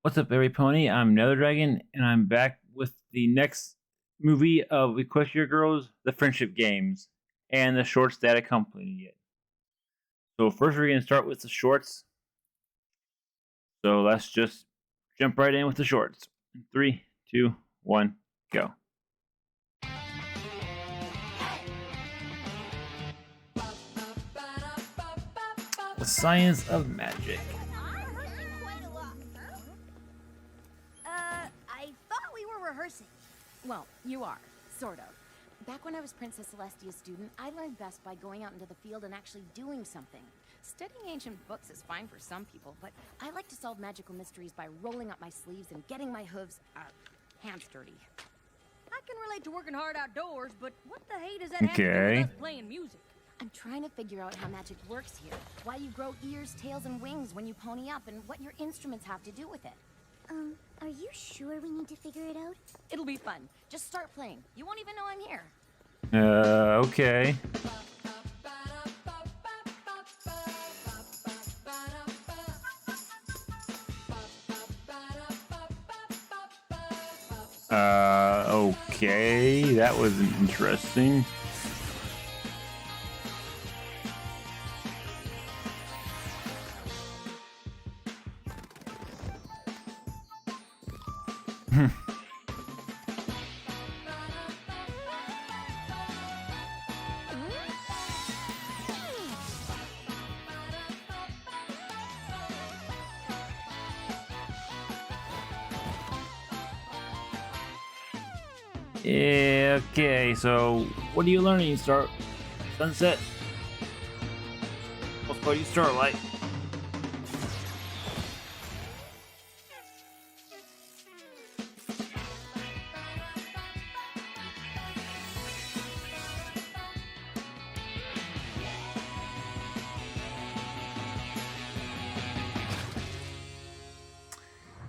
What's up, every pony? I'm Nether Dragon, and I'm back with the next movie of Equestria Girls, The Friendship Games, and the shorts that accompany it. So first we're going to start with the shorts. So let's just jump right in with the shorts. 3, 2, 1, go. The Science of Magic. I thought we were rehearsing. Well, you are, sort of. Back when I was Princess Celestia's student, I learned best by going out into the field and actually doing something. Studying ancient books is fine for some people, but I like to solve magical mysteries by rolling up my sleeves and getting my hooves, hands dirty. I can relate to working hard outdoors, but what the hey does that have to do with us playing music? I'm trying to figure out how magic works here. Why you grow ears, tails, and wings when you pony up, and what your instruments have to do with it. Are you sure we need to figure it out? It'll be fun. Just start playing. You won't even know I'm here. Okay. Okay, that was interesting. Yeah, okay, so what are you learning, Sunset? What's called you Starlight?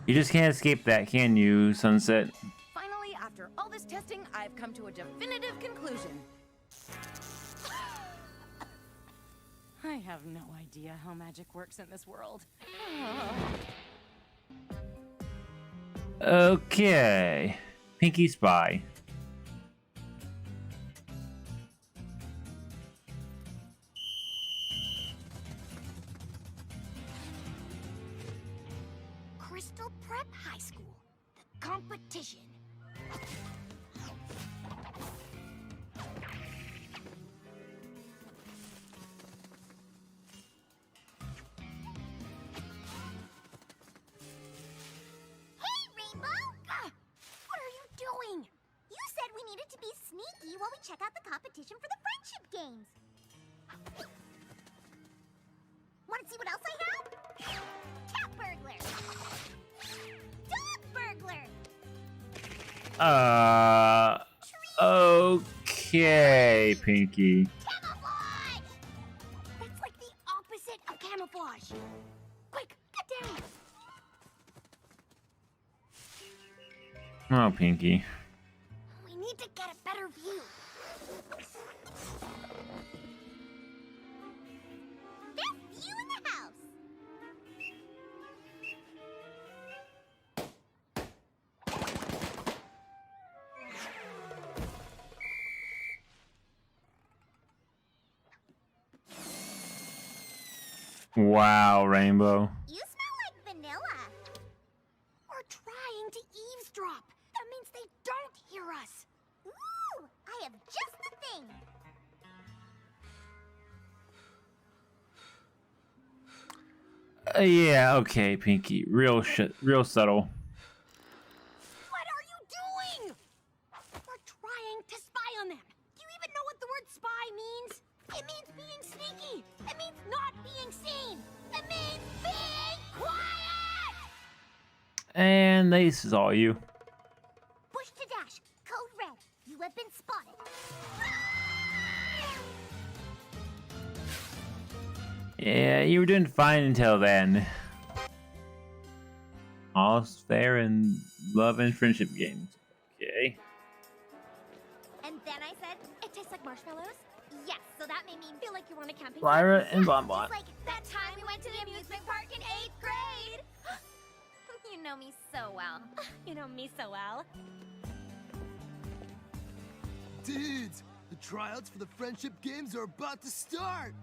You just can't escape that, can you, Sunset? Finally, after all this testing, I've come to a definitive conclusion. I have no idea how magic works in this world. Okay. Pinkie Spy. Crystal Prep High School. The competition. Hey, Rainbow! What are you doing? You said we needed to be sneaky while we check out the competition for the friendship games. Want to see what else I have? Cat burglar! Dog burglar! Okay, Pinkie. Camouflage! That's like the opposite of camouflage. Quick, get down! Oh, Pinkie. We need to get a better view. Best view in the house. Wow, Rainbow. You smell like vanilla. We're trying to eavesdrop. That means they don't hear us. Ooh, I have just the thing. Yeah, okay, Pinkie. Real subtle. What are you doing? We're trying to spy on them. Do you even know what the word spy means? It means being sneaky. It means not being seen. It means being quiet! And this is all you. Push to dash. Code red. You have been spotted. Yeah, you were doing fine until then. All's fair in love and friendship games. Okay. And then I said, it tastes like marshmallows? Yes, so that made me feel like you were on a camping Lyra trip. and Yeah, Bonbon. just like that time we went to the amusement park in 8th grade. You know me so well. You know me so well. Dudes, the tryouts for the friendship games are about to start.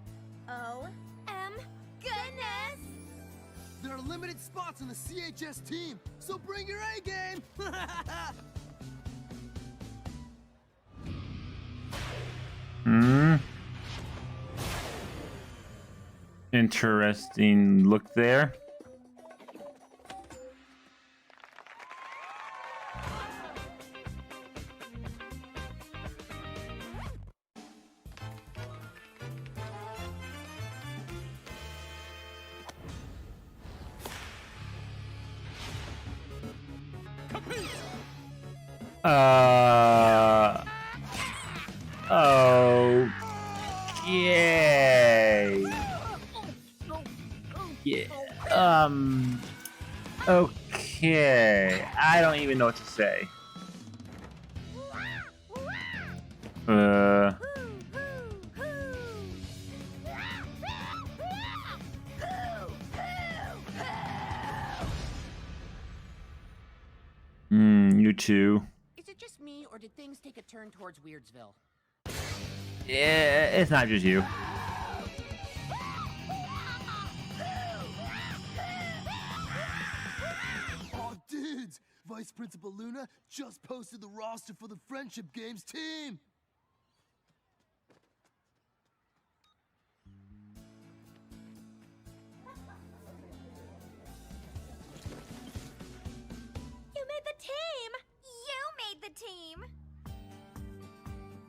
Goodness! There are limited spots on the CHS team, so bring your A game. Interesting look there. Oh. Yay. Yeah. Okay. I don't even know what to say. You too. Is it just me, or did things take a turn towards Weirdsville? Yeah, it's not just you. Oh, dudes, Vice Principal Luna just posted the roster for the friendship games team. You made the team! You made the team!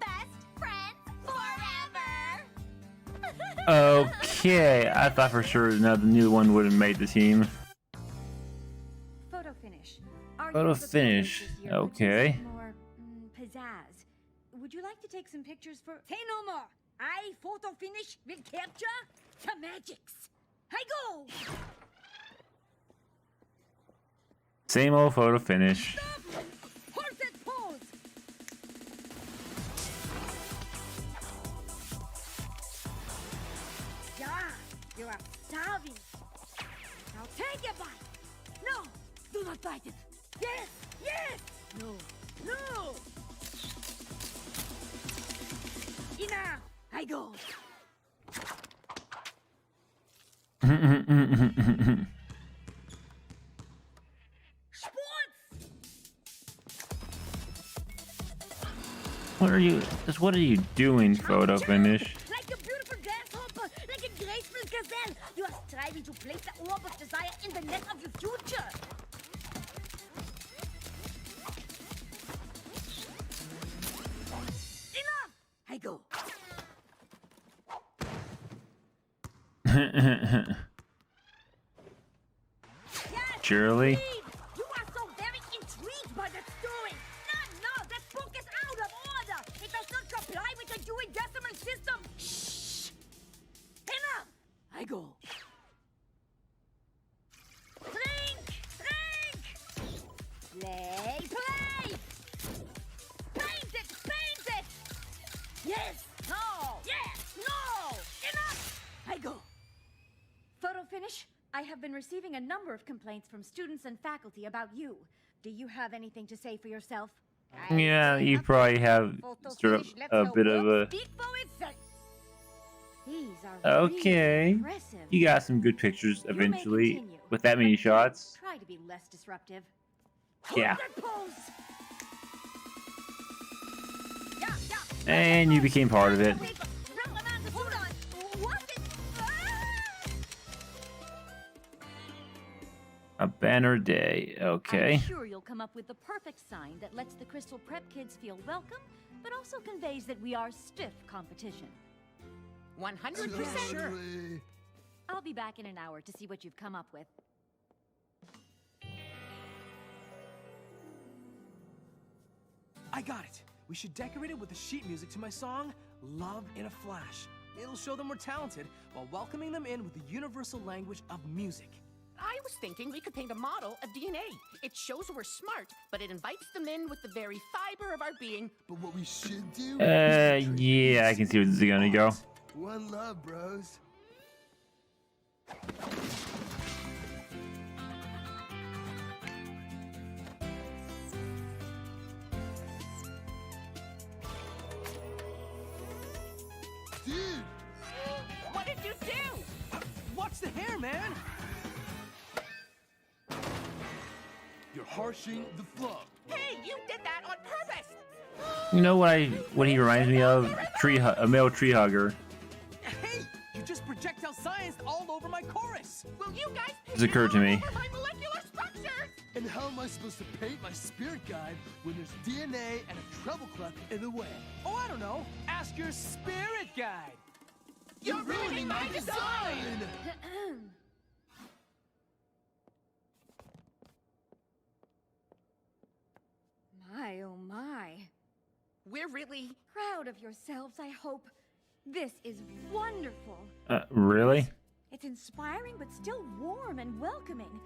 Best friends forever! Okay, I thought for sure neither one would have made the team. Photo finish. Our Photo use of finish, photos this year puts okay. some more pizzazz. Would you like to take some pictures for? Say no more. I photo finish will capture the magics. I go. Same old photo finish. Hold that pose. Yeah, you are starving. Now take a bite. No, do not bite it. Yes, yes. No, no. Enough. I go. What are you doing, photo finish? Like a beautiful grasshopper, like a graceful gazelle, you are striving to place the orb of desire in the net of your future. Enough! I go. Yes, Surely. indeed. You are so very intrigued by that story. No, that book is out of order. It does not comply with the Dewey Decimal System. Shh. Enough. I go. Drink. Play. Paint it. Yes. No. Enough. I go. Photo finish. I have been receiving a number of complaints from students and faculty about you. Do you have anything to say for yourself? Yeah, you probably have sort of a bit of a. Speak for itself. These are Okay. really impressive. You got some good pictures You may eventually continue, with that many but shots. Try to be less disruptive. Yeah. Hold that pose. Yeah. And you became part of it. Wait, hold on. What is... A banner day. Okay. I'm sure you'll come up with the perfect sign that lets the Crystal Prep kids feel welcome, but also conveys that we are stiff competition. 100% sure. Totally. I'll be back in an hour to see what you've come up with. I got it. We should decorate it with the sheet music to my song, Love in a Flash. It'll show them we're talented while welcoming them in with the universal language of music. I was thinking we could paint a model of DNA. It shows we're smart, but it invites them in with the very fiber of our being. But what we should do Yeah, I can see where this is gonna go. One love, bros. man. You're harshing the flow. Hey, you did that on purpose! You know what he reminds me of? A male tree hugger. Hey, you just projectile science all over my chorus. Will you guys It's occurred to me. over my molecular structures? And how am I supposed to paint my spirit guide when there's DNA and a treble clef in the way? Oh, I don't know. Ask your spirit guide. You're ruining my design! My, oh my. We're really... Proud of yourselves, I hope. This is wonderful. Really? It's inspiring but still warm and welcoming.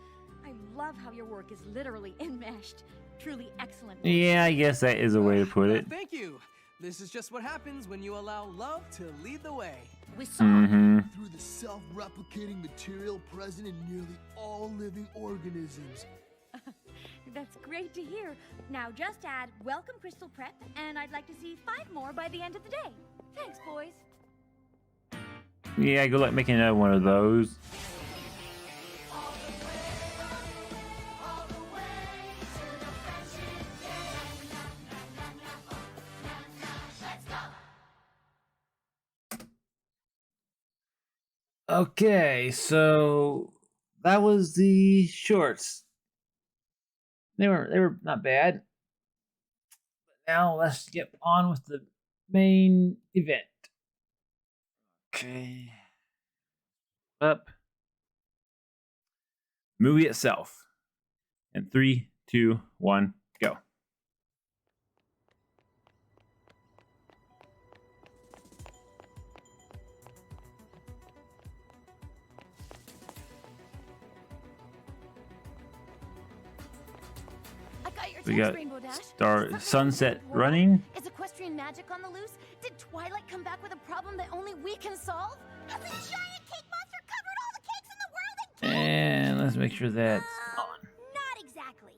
I love how your work is literally enmeshed. Truly excellent work. Yeah, I guess that is a way to put it. Thank you. This is just what happens when you allow love to lead the way. We saw... Through the self-replicating material present in nearly all living organisms. That's great to hear. Now just add welcome Crystal Prep, and I'd like to see 5 more by the end of the day. Thanks, boys. Yeah, good luck making another one of those. Okay, so that was the shorts. They were not bad. But now let's get on with the main event. Okay. Up. Movie itself. In 3, 2, 1, go. We got sunset running. Is equestrian magic on the loose? Did Twilight come back with a problem that only we can solve? Has a giant cake monster covered all the cakes in the world in cake? And let's make sure that's on. Not exactly.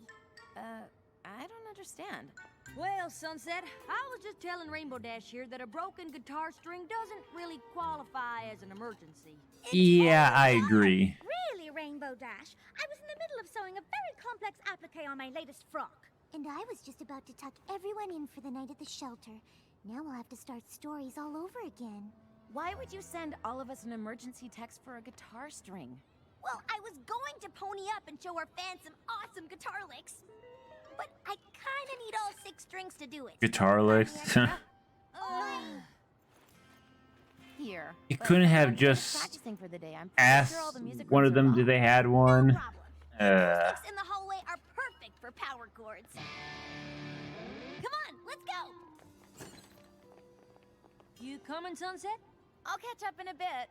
I don't understand. Well, Sunset, I was just telling Rainbow Dash here that a broken guitar string doesn't really qualify as an emergency. Yeah, I agree. Really, Rainbow Dash? I was in the middle of sewing a very complex applique on my latest frock. And I was just about to tuck everyone in for the night at the shelter. Now we'll have to start stories all over again. Why would you send all of us an emergency text for a guitar string? Well, I was going to pony up and show our fans some awesome guitar licks. But I kinda need all 6 strings to do it. Guitar licks. Here. You but couldn't have I'm just practicing for the day. I'm pretty asked sure all the music one rooms of them are if they off. had No one. problem. The sticks in the hallway are perfect for power chords. Come on, let's go. You coming, Sunset? I'll catch up in a bit.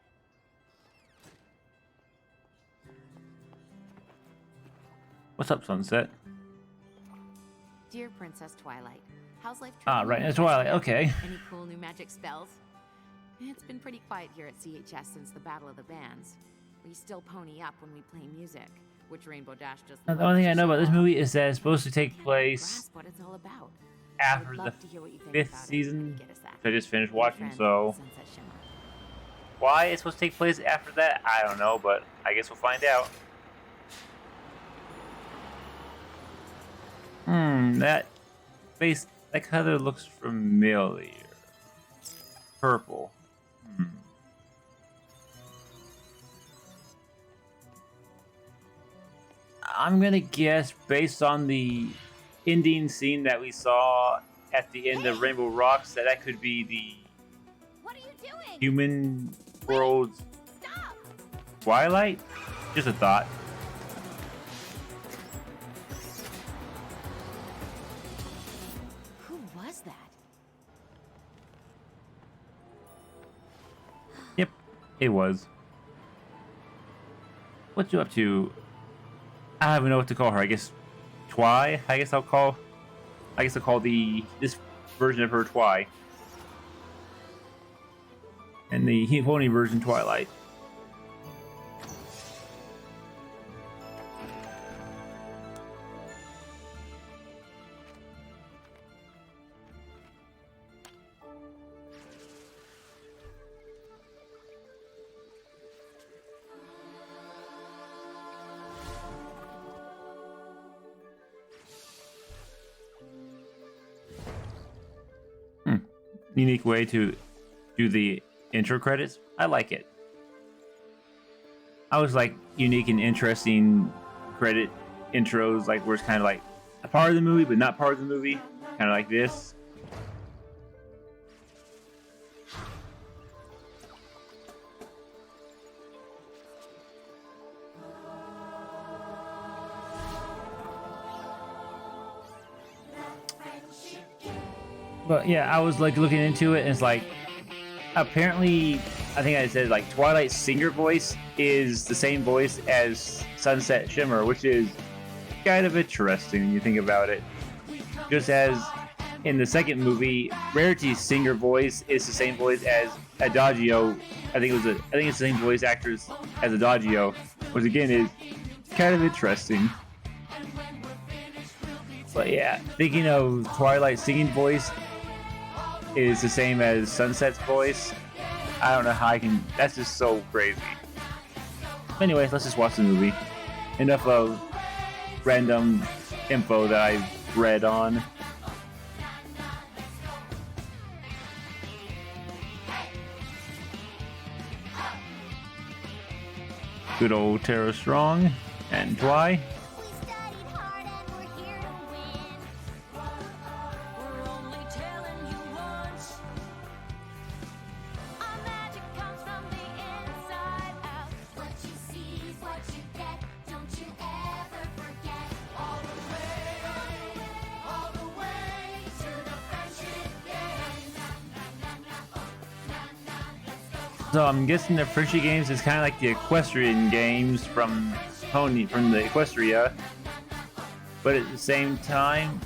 What's up, Sunset? Dear Princess Twilight, how's life treating Ah, right, you? it's Twilight. Okay. Any cool new magic spells? It's been pretty quiet here at CHS since the Battle of the Bands. We still pony up when we play music, which Rainbow Dash just. Now, the only thing I know about this movie is that it's supposed to take Can't place grasp what it's all about. after I'd the love to hear what you think 5th about it. season. Get us that. I just finished Your watching, friend, so Sunset Shimmer. why it's supposed to take place after that, I don't know, but I guess we'll find out. That color looks familiar. Purple. I'm gonna guess, based on the ending scene that we saw at the end of Rainbow Rocks, that could be the What are you doing? human world's Stop! Twilight? Just a thought. Who was that? Yep, it was. What you up to? I don't even know what to call her. I guess Twi. I guess I'll call this version of her Twi, and the pony version Twilight. unique way to do the intro credits. I like it. I always like unique and interesting credit intros, like where it's kind of like a part of the movie but not part of the movie, kind of like this. But yeah, I was like looking into it, and it's like apparently, I think I said like Twilight's singer voice is the same voice as Sunset Shimmer, which is kind of interesting when you think about it. Just as in the second movie, Rarity's singer voice is the same voice as Adagio. I think it's the same voice actress as Adagio, which again is kind of interesting. But yeah, thinking of Twilight's singing voice is the same as Sunset's voice. I don't know how I can. That's just so crazy. Anyways, let's just watch the movie. Enough of random info that I've read on. Good old Tara Strong and Twy. We studied hard and we're here to win. We're only telling you once. Our magic comes from the inside out. What you see is what you get. Don't you ever forget. All the way to the friendship game. So I'm guessing the friendship games is kind of like the equestrian games from the Equestria, but at the same time,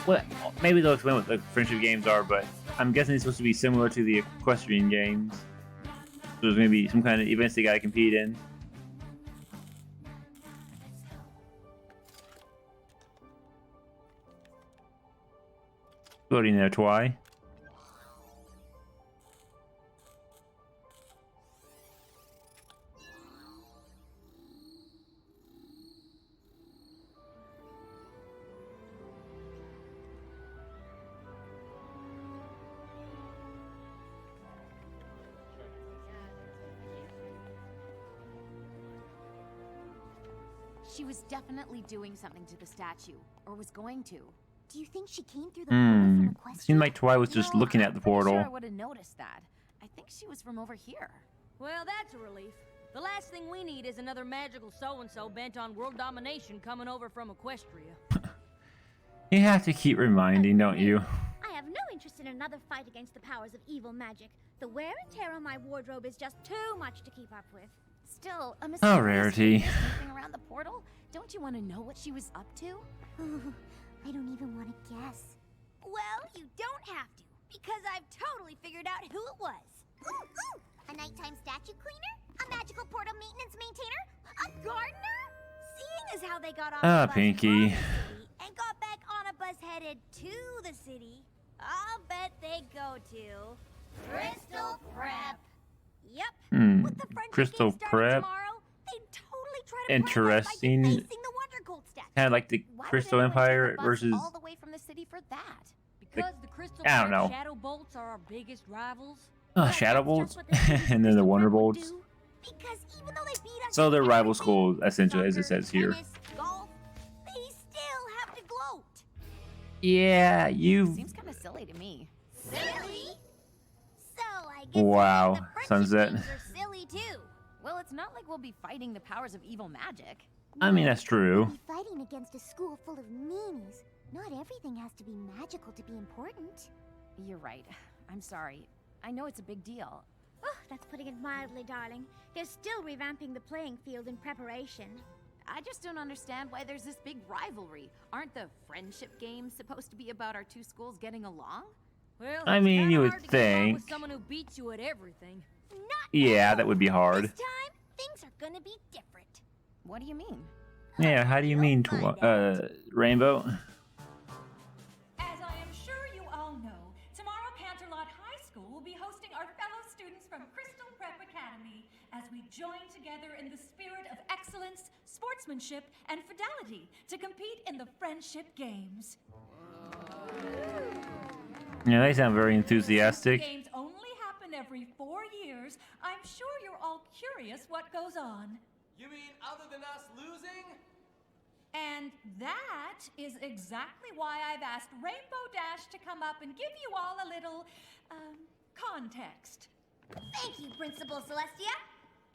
well, maybe they'll explain what the friendship games are. But I'm guessing it's supposed to be similar to the equestrian games. So there's going to be some kind of events they got to compete in. Floating there, Twy. She was definitely doing something to the statue, or was going to. Do you think she came through the portal from Equestria? Seemed like Twy was just looking at the portal. Sure, I would have noticed that. I think she was from over here. Well, that's a relief. The last thing we need is another magical so-and-so bent on world domination coming over from Equestria. You have to keep reminding, don't you? I have no interest in another fight against the powers of evil magic. The wear and tear on my wardrobe is just too much to keep up with. Still, a Oh, Rarity. snooping around the portal? Don't you want to know what she was up to? Ooh, I don't even want to guess. Well, you don't have to, because I've totally figured out who it was. Ooh, a nighttime statue cleaner? A magical portal maintenance maintainer? A gardener? Seeing as how they got off Ah, the bus Pinkie. from the city and got back on a bus headed to the city, I'll bet they go to Crystal Prep. Yep. With the friendship Crystal game starting Prep. tomorrow, they'd totally try to Interesting. prep us by defacing the Wonder Gold statue. Kind of like the Why would Crystal anyone take Empire a bus versus. all the way from the city for that? Because the Crystal I don't know. Shadow Bolts are our biggest rivals. Shadow Bolts, That's just what the and then the Crystal Wonder Prep would Bolts. do. Because even though they beat us So they're in rival everything, schools, essentially, as it soccer, says here. tennis, golf, they still have to gloat. Yeah, you. Seems kind of silly to me. Silly? So I guess Wow, the friendship Sunset. games are silly too. Well, it's not like we'll be fighting the powers of evil magic. I mean, that's true. We'll be fighting against a school full of meanies. Not everything has to be magical to be important. You're right. I'm sorry. I know it's a big deal. Oh, that's putting it mildly, darling. They're still revamping the playing field in preparation. I just don't understand why there's this big rivalry. Aren't the friendship games supposed to be about our two schools getting along? Well, I it's mean, kinda you would hard to get along with think. someone who beats you at everything. Not Yeah, now. that would be hard. This time, things are gonna be different. What do you mean? Yeah, how do you mean, Rainbow? As I am sure you all know, tomorrow Canterlot High School will be hosting our fellow students from Crystal Prep Academy as we join together in the spirit of excellence, sportsmanship, and fidelity to compete in the Friendship Games. Yeah, they sound very Friendship enthusiastic. games only happen every 4 years. I'm sure you're all curious what goes on. You mean other than us losing? And that is exactly why I've asked Rainbow Dash to come up and give you all a little, context. Thank you, Principal Celestia.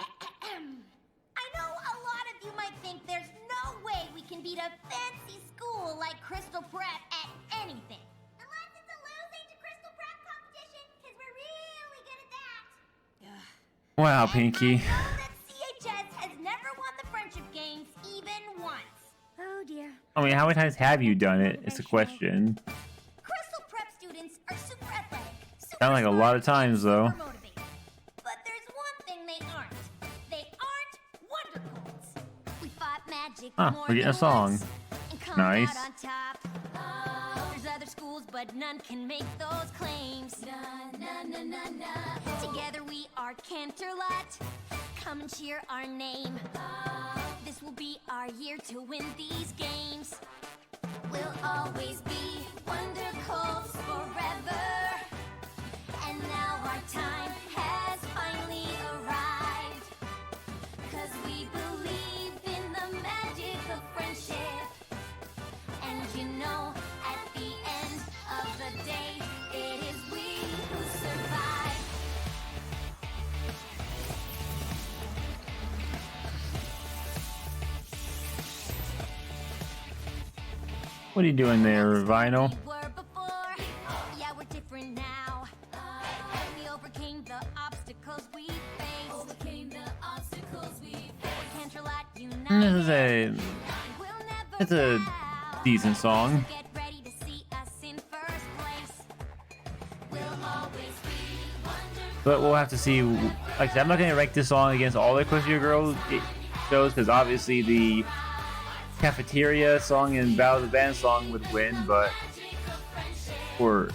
I know a lot of you might think there's no way we can beat a fancy school like Crystal Prep at anything. Unless it's a losing to Crystal Prep competition, because we're really good at that. Wow, And Pinkie. I know that CHS has never won the friendship games even once. Oh dear. I mean, how many times have you done it? It's a question. Crystal Prep students are super athletic, super Sound like a lot of smart, times, and though. super motivated. But there's one thing they aren't. They aren't Wonder Colts. We fought magic Huh, more we're getting a than song. once and come Nice. out on top. There's other schools, but none can make those claims. Together we are Canterlot. Come and cheer our name. This will be our year to win these games. We'll always be Wonder Colts forever. And now our time has finally arrived. 'Cause we believe in the magic of friendship. And you know, at the end of the day, it is we who survive. What are you doing there, Vinyl? We were before, yeah, we're different now. We overcame the obstacles we faced. We're Canterlot united. This is a We'll never it's a bow. decent song. Get ready to see us in first place. We'll always be wonderful. But we'll have to see. Like I said, I'm not going to rank this song against all the Equestria Girls shows because obviously the Cafeteria song and Battle of the Band song would win. But for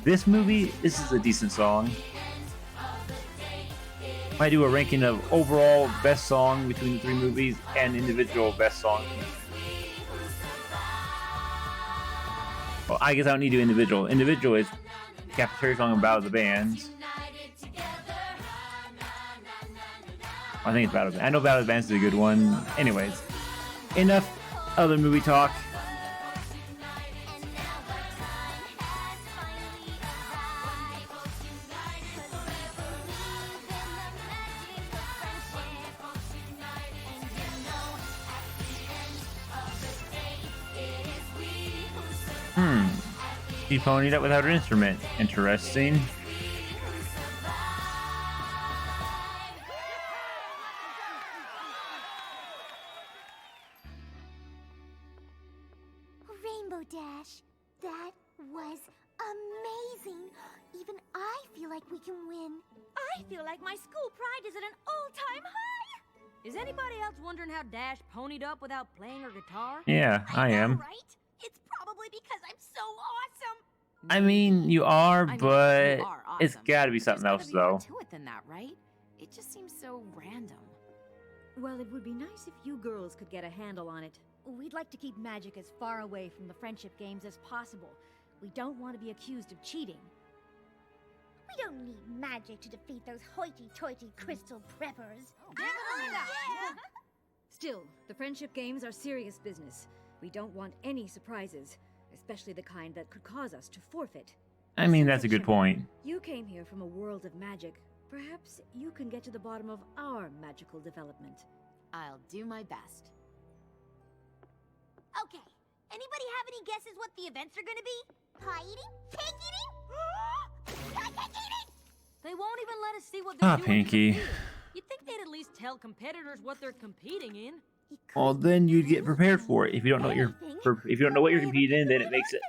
this movie, this is a decent song. Might do a ranking of overall best song between the three movies and individual best song. Well, I guess I don't need to do individual. Individual is Cafeteria song and Battle of the Bands. I think it's Battle of the Bands. I know Battle of the Bands is a good one. Anyways, enough other movie talk. She ponied up without her instrument. Interesting. Rainbow Dash, that was amazing. Even I feel like we can win. I feel like my school pride is at an all-time high. Is anybody else wondering how Dash ponied up without playing her guitar? Yeah, I know, am. right? It's probably because I'm so awesome. I mean, you are, I mean, but you are it's awesome. got to be There's something gotta else, be more though. to it than that, right? It just seems so random. Well, it would be nice if you girls could get a handle on it. We'd like to keep magic as far away from the friendship games as possible. We don't want to be accused of cheating. We don't need magic to defeat those hoity-toity crystal preppers. Still, the friendship games are serious business. We don't want any surprises, especially the kind that could cause us to forfeit. I mean, that's a good Fiction. point. You came here from a world of magic. Perhaps you can get to the bottom of our magical development. I'll do my best. Okay, anybody have any guesses what the events are gonna be? Pie eating? Cake eating? Cake eating! They won't even let us see what they're Ah, doing. Pinkie. You'd think they'd at least tell competitors what they're competing in. Well, then you'd get prepared for it. If you don't know what you're competing in, then it makes it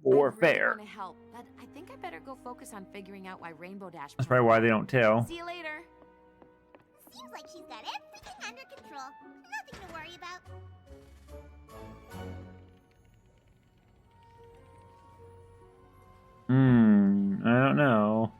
more I really fair. want to help, but I think I better go focus on figuring out why Rainbow Dash. That's probably why they don't tell. See you later. Seems like she's got everything under control. Nothing to worry about. I don't know.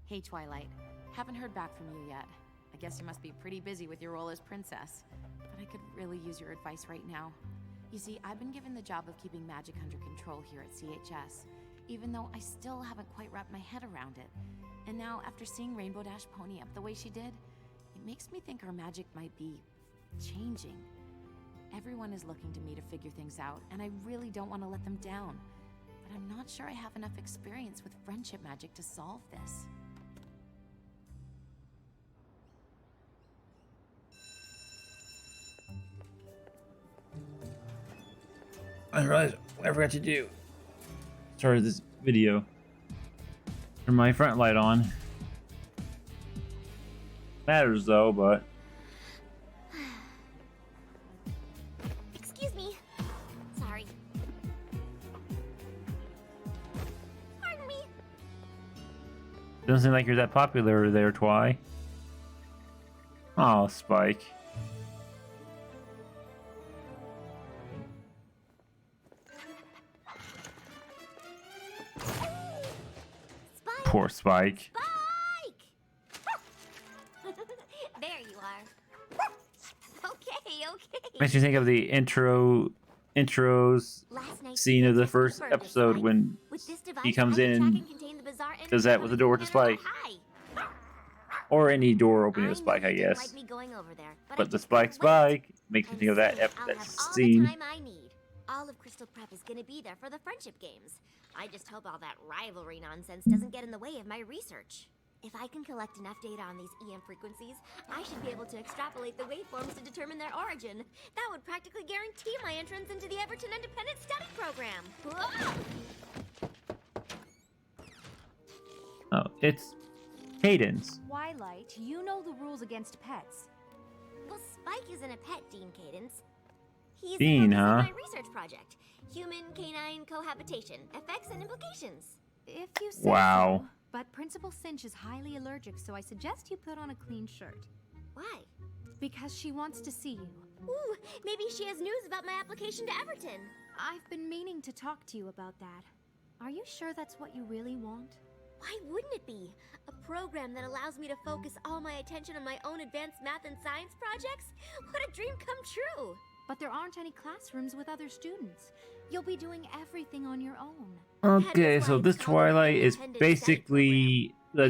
Hey, Twilight. Haven't heard back from you yet. I guess you must be pretty busy with your role as princess. But I could really use your advice right now. You see, I've been given the job of keeping magic under control here at CHS, even though I still haven't quite wrapped my head around it. And now, after seeing Rainbow Dash pony up the way she did, it makes me think our magic might be changing. Everyone is looking to me to figure things out, and I really don't want to let them down. But I'm not sure I have enough experience with friendship magic to solve this. I realized what I forgot to do. Started this video. Turn my front light on. Matters though, but Excuse me. Sorry. Pardon me. doesn't seem like you're that popular there, Twy. Oh, Spike. Spike. Poor Spike. There you are. Okay. Makes me think of the intros Last night, scene of the Princess first confirmed it, episode Spike. when With this device, he comes I can in track and and contain the bizarre does that with the door to Spike. Hi. Or any door opening I to Spike, know I you didn't guess. like me going over there, but I But the just couldn't Spike wait. makes me And think of that soon, I'll that have all the scene. time I need. All of Crystal Prep is going to be there for the friendship games. I just hope all that rivalry nonsense doesn't get in the way of my research. If I can collect enough data on these EM frequencies, I should be able to extrapolate the waveforms to determine their origin. That would practically guarantee my entrance into the Everton Independent Study Program. Whoa! Oh, it's Cadence. Twilight, you know the rules against pets. Well, Spike isn't a pet, Dean Cadence. He's Dean, the focus huh? of my research project. Human-canine cohabitation, effects and implications. If you say Wow. so. But Principal Cinch is highly allergic, so I suggest you put on a clean shirt. Why? Because she wants to see you. Ooh, maybe she has news about my application to Everton. I've been meaning to talk to you about that. Are you sure that's what you really want? Why wouldn't it be? A program that allows me to focus all my attention on my own advanced math and science projects? What a dream come true! But there aren't any classrooms with other students. You'll be doing everything on your own. Okay, so this Twilight is basically the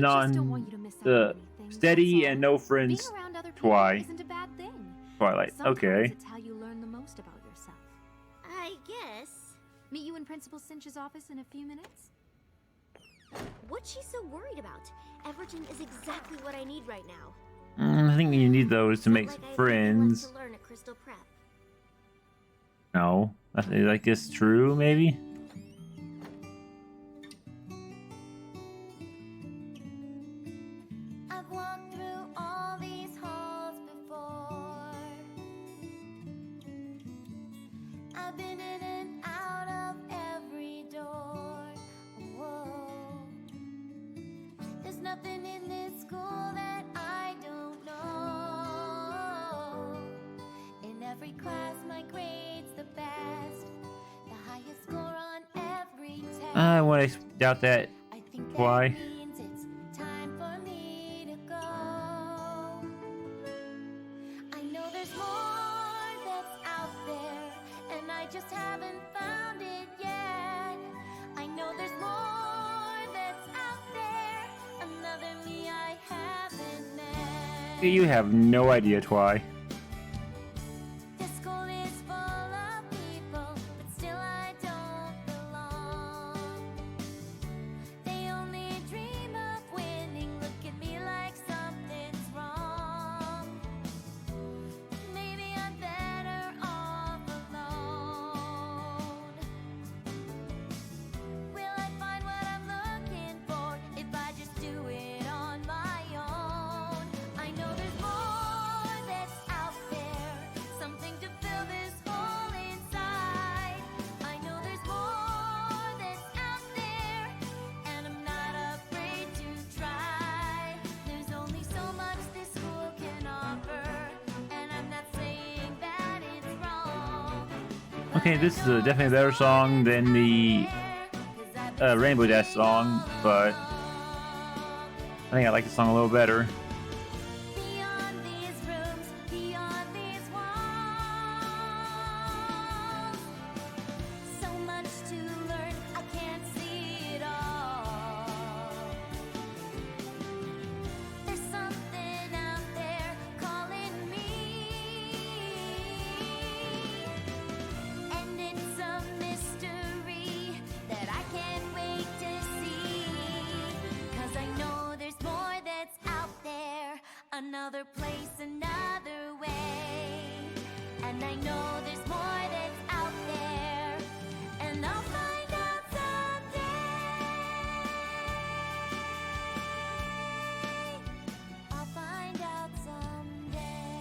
the steady and no friends Being around other people Twy. isn't a bad thing. Twilight. Sometimes Okay. it's how you learn the most about yourself. I guess. Meet you in Principal Cinch's office in a few minutes? What's she so worried about? Everton is exactly what I need right now. I think you need those to Not make like I have friends. to learn at Crystal Prep. No, I like this true, maybe. I've walked through all these halls before. I've been in and out of every door. Whoa. There's nothing in this school that I don't know. In every class, my grade's the best. The highest score on every test. I want to doubt that. I think that Why? means it's time for me to go. I know there's more that's out there, and I just haven't found it yet. I know there's more that's out there, another me I haven't met. You have no idea, Twy. This school is full of people, but still I don't belong. They only dream of winning, look at me like something's wrong. Maybe I'm better off alone. Will I find what I'm looking for if I just do it on my own? I know there's more that's out there, something to fill this hole inside. I know there's more that's out there, and I'm not afraid to try. There's only so much this school can offer, and I'm not saying that it's wrong. Okay, this is definitely a better song than the Rainbow Dash song, but I think I like the song a little better. Beyond these rooms, beyond these walls, so much to learn, I can't see it all. There's something out there calling me, and it's a mystery that I can't wait to see. 'Cause I know there's more that's out there, another place, another way. And I know there's more that's out there, and I'll find out someday. I'll find out someday.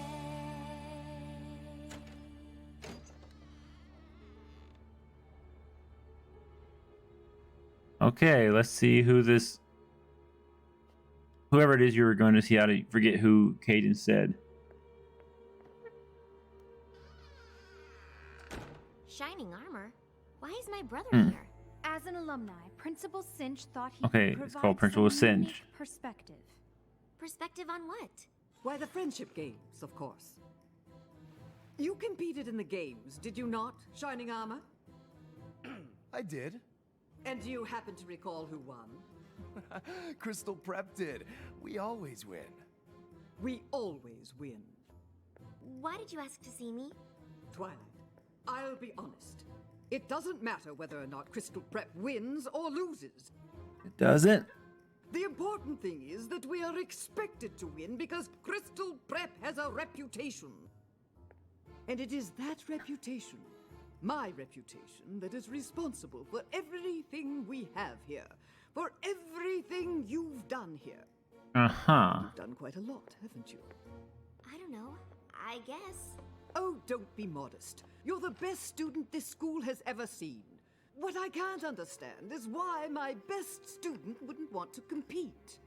Okay, let's see whoever it is you were going to see. How to forget who Caden said. Shining armor? Why is my brother Hmm. here? As an alumni, Principal Cinch thought he Okay, could it's provide called Principal some Cinch. unique perspective. Perspective on what? Why, the friendship games, of course. You competed in the games, did you not, Shining Armor? I did. And do you happen to recall who won? Crystal Prep did. We always win. We always win. Why did you ask to see me? Twilight, I'll be honest. It doesn't matter whether or not Crystal Prep wins or loses. It doesn't. The important thing is that we are expected to win because Crystal Prep has a reputation. And it is that reputation, my reputation, that is responsible for everything we have here. For everything you've done here. Uh-huh. You've done quite a lot, haven't you? I don't know. I guess. Oh, don't be modest. You're the best student this school has ever seen. What I can't understand is why my best student wouldn't want to compete.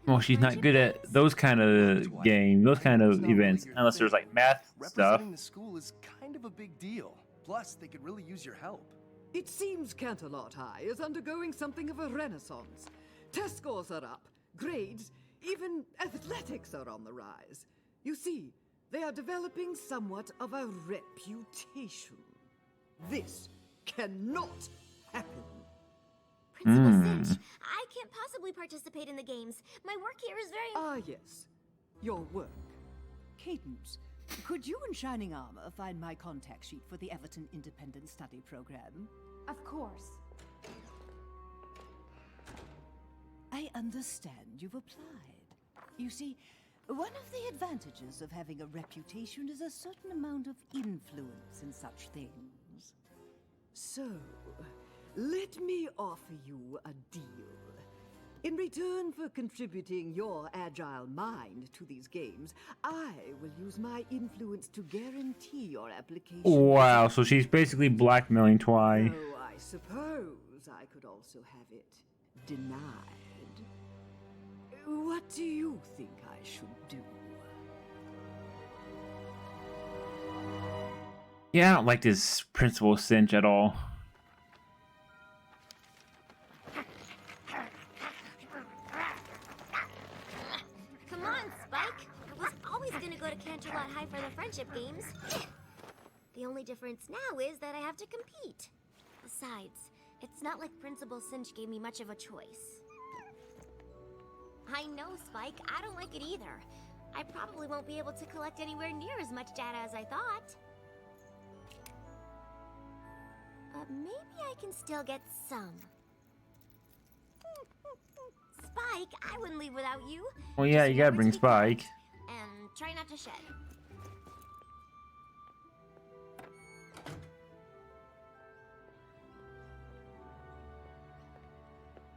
Well, she's not good at those kind of games, those kind of events, unless there's like math stuff. Representing the school is kind of a big deal. Plus, they could really use your help. It seems Canterlot High is undergoing something of a renaissance. Test scores are up, grades, even athletics are on the rise. You see, they are developing somewhat of a reputation. This cannot happen. Principal Cinch, I can't possibly participate in the games. My work here is very... Ah, yes. Your work. Cadence, could you and Shining Armor find my contact sheet for the Everton Independent Study Program? Of course. I understand you've applied. You see, one of the advantages of having a reputation is a certain amount of influence in such things. So, let me offer you a deal. In return for contributing your agile mind to these games, I will use my influence to guarantee your application. Wow, so she's basically blackmailing Twi. Oh, I suppose I could also have it denied. What do you think I should do? Yeah, I don't like this Principal Cinch at all. Come on, Spike. I was always gonna go to Canterlot High for the friendship games. The only difference now is that I have to compete. Besides, it's not like Principal Cinch gave me much of a choice. I know, Spike. I don't like it either. I probably won't be able to collect anywhere near as much data as I thought. But maybe I can still get some. Spike, I wouldn't leave without you. Well, yeah, Just you gotta remember bring to be quiet Spike. And try not to shed.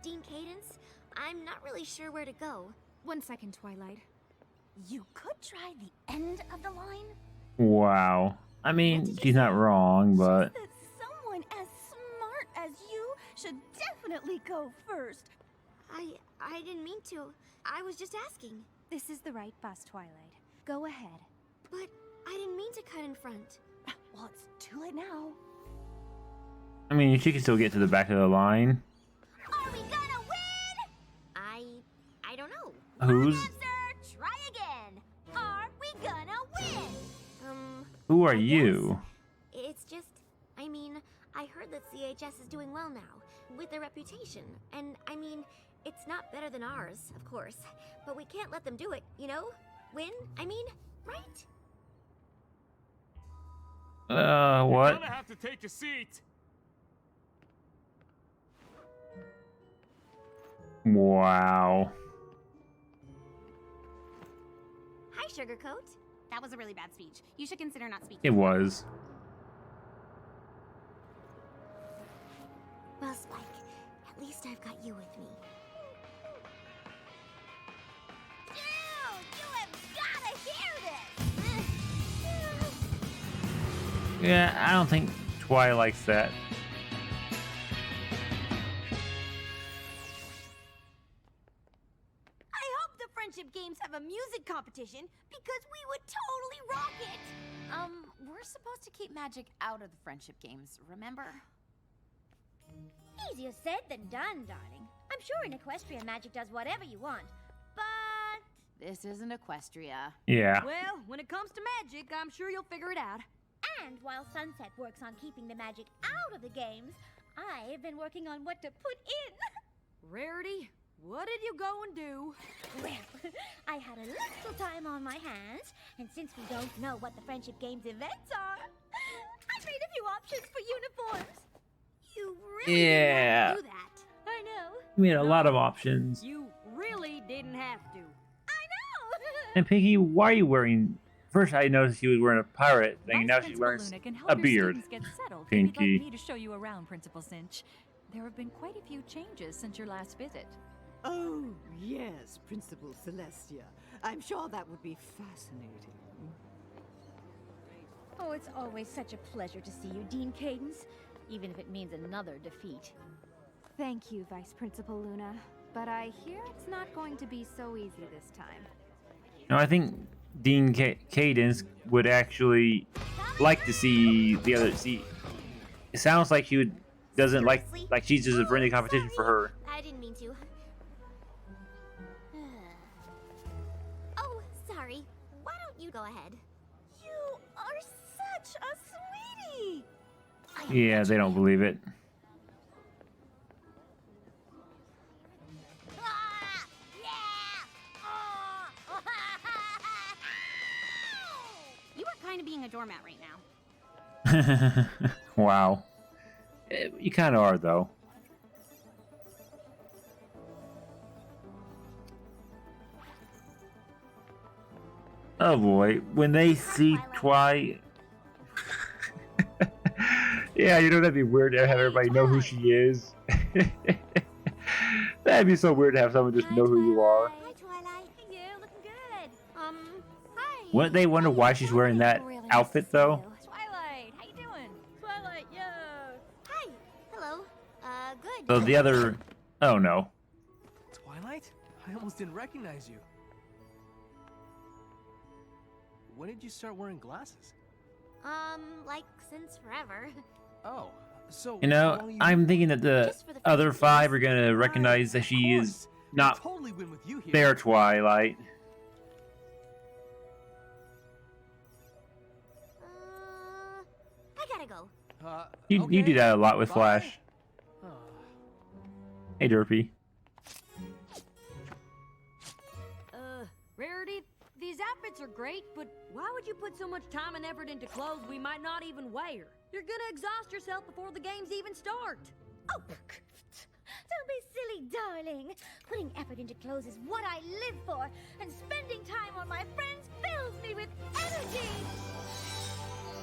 Dean Cadence, I'm not really sure where to go. 1 second, Twilight. You could try the end of the line. Wow. I mean, she's not wrong, but... That someone as smart as you should definitely go first. I didn't mean to. I was just asking. This is the right bus, Twilight. Go ahead. But I didn't mean to cut in front. Well, it's too late now. I mean, she can still get to the back of the line. Are we gonna win? I don't know. Who's? Sir, try again. Are we gonna win? Who are I you? guess. It's just, I mean, I heard that CHS is doing well now, with their reputation. And, I mean, it's not better than ours, of course. But we can't let them do it, you know? Win, I mean, right? What? You're gonna have to take a seat. Wow. Hi, Sugarcoat. That was a really bad speech. You should consider not speaking. It was. Well, Spike, at least I've got you with me. Dude, you have gotta hear this! Yeah, I don't think Twi likes that. I hope the Friendship Games have a music competition, because we would totally rock it! We're supposed to keep magic out of the friendship games, remember? Easier said than done, darling. I'm sure in Equestria magic does whatever you want, but... This isn't Equestria. Yeah. Well, when it comes to magic, I'm sure you'll figure it out. And while Sunset works on keeping the magic out of the games, I've been working on what to put in. Rarity, what did you go and do? Well, I had a little time on my hands, and since we don't know what the Friendship Games events are, I made a few options for uniforms. You really didn't have to do that. I know. We had a lot of options. You really didn't have to. I know. And Pinkie, why are you wearing? First, I noticed she was wearing a pirate thing, and now Vice she's Principal wearing Luna can help a your beard. students get settled, and Pinkie. we'd like me to show you around, Principal Cinch. There have been quite a few changes since your last visit. Oh, yes, Principal Celestia. I'm sure that would be fascinating. Oh, it's always such a pleasure to see you, Dean Cadence, even if it means another defeat. Thank you, Vice Principal Luna. But I hear it's not going to be so easy this time. No, I think Dean Cadence would actually like to see the other. See, it sounds like he doesn't like she's just a friendly competition for her. I didn't mean to. Oh, sorry. Why don't you go ahead? You are such a sweetie! Yeah, they don't believe it. Ah, yeah! You are kind of being a doormat right now. Wow. You kind of are, though. Oh boy, when they see Twi... Yeah, you know, that'd be weird to have everybody know who she is. That'd be so weird to have someone just know who you are. Hi, Twilight. Hey, you looking good. Hi. Wouldn't they wonder why she's wearing that outfit, though? Twilight, how you doing? Twilight, yo. Hi. Hello. Good. So the other... Oh, no. Twilight? I almost didn't recognize you. When did you start wearing glasses? Like since forever. Oh, so You know, I'm thinking that the other five are gonna recognize that she is not totally win with you here. their Twilight. I gotta go. You do that a lot with Bye. Flash. Hey, Derpy. Rarity, these outfits are great, but why would you put so much time and effort into clothes we might not even wear? You're gonna exhaust yourself before the games even start. Oh, don't be silly, darling. Putting effort into clothes is what I live for, and spending time on my friends fills me with energy.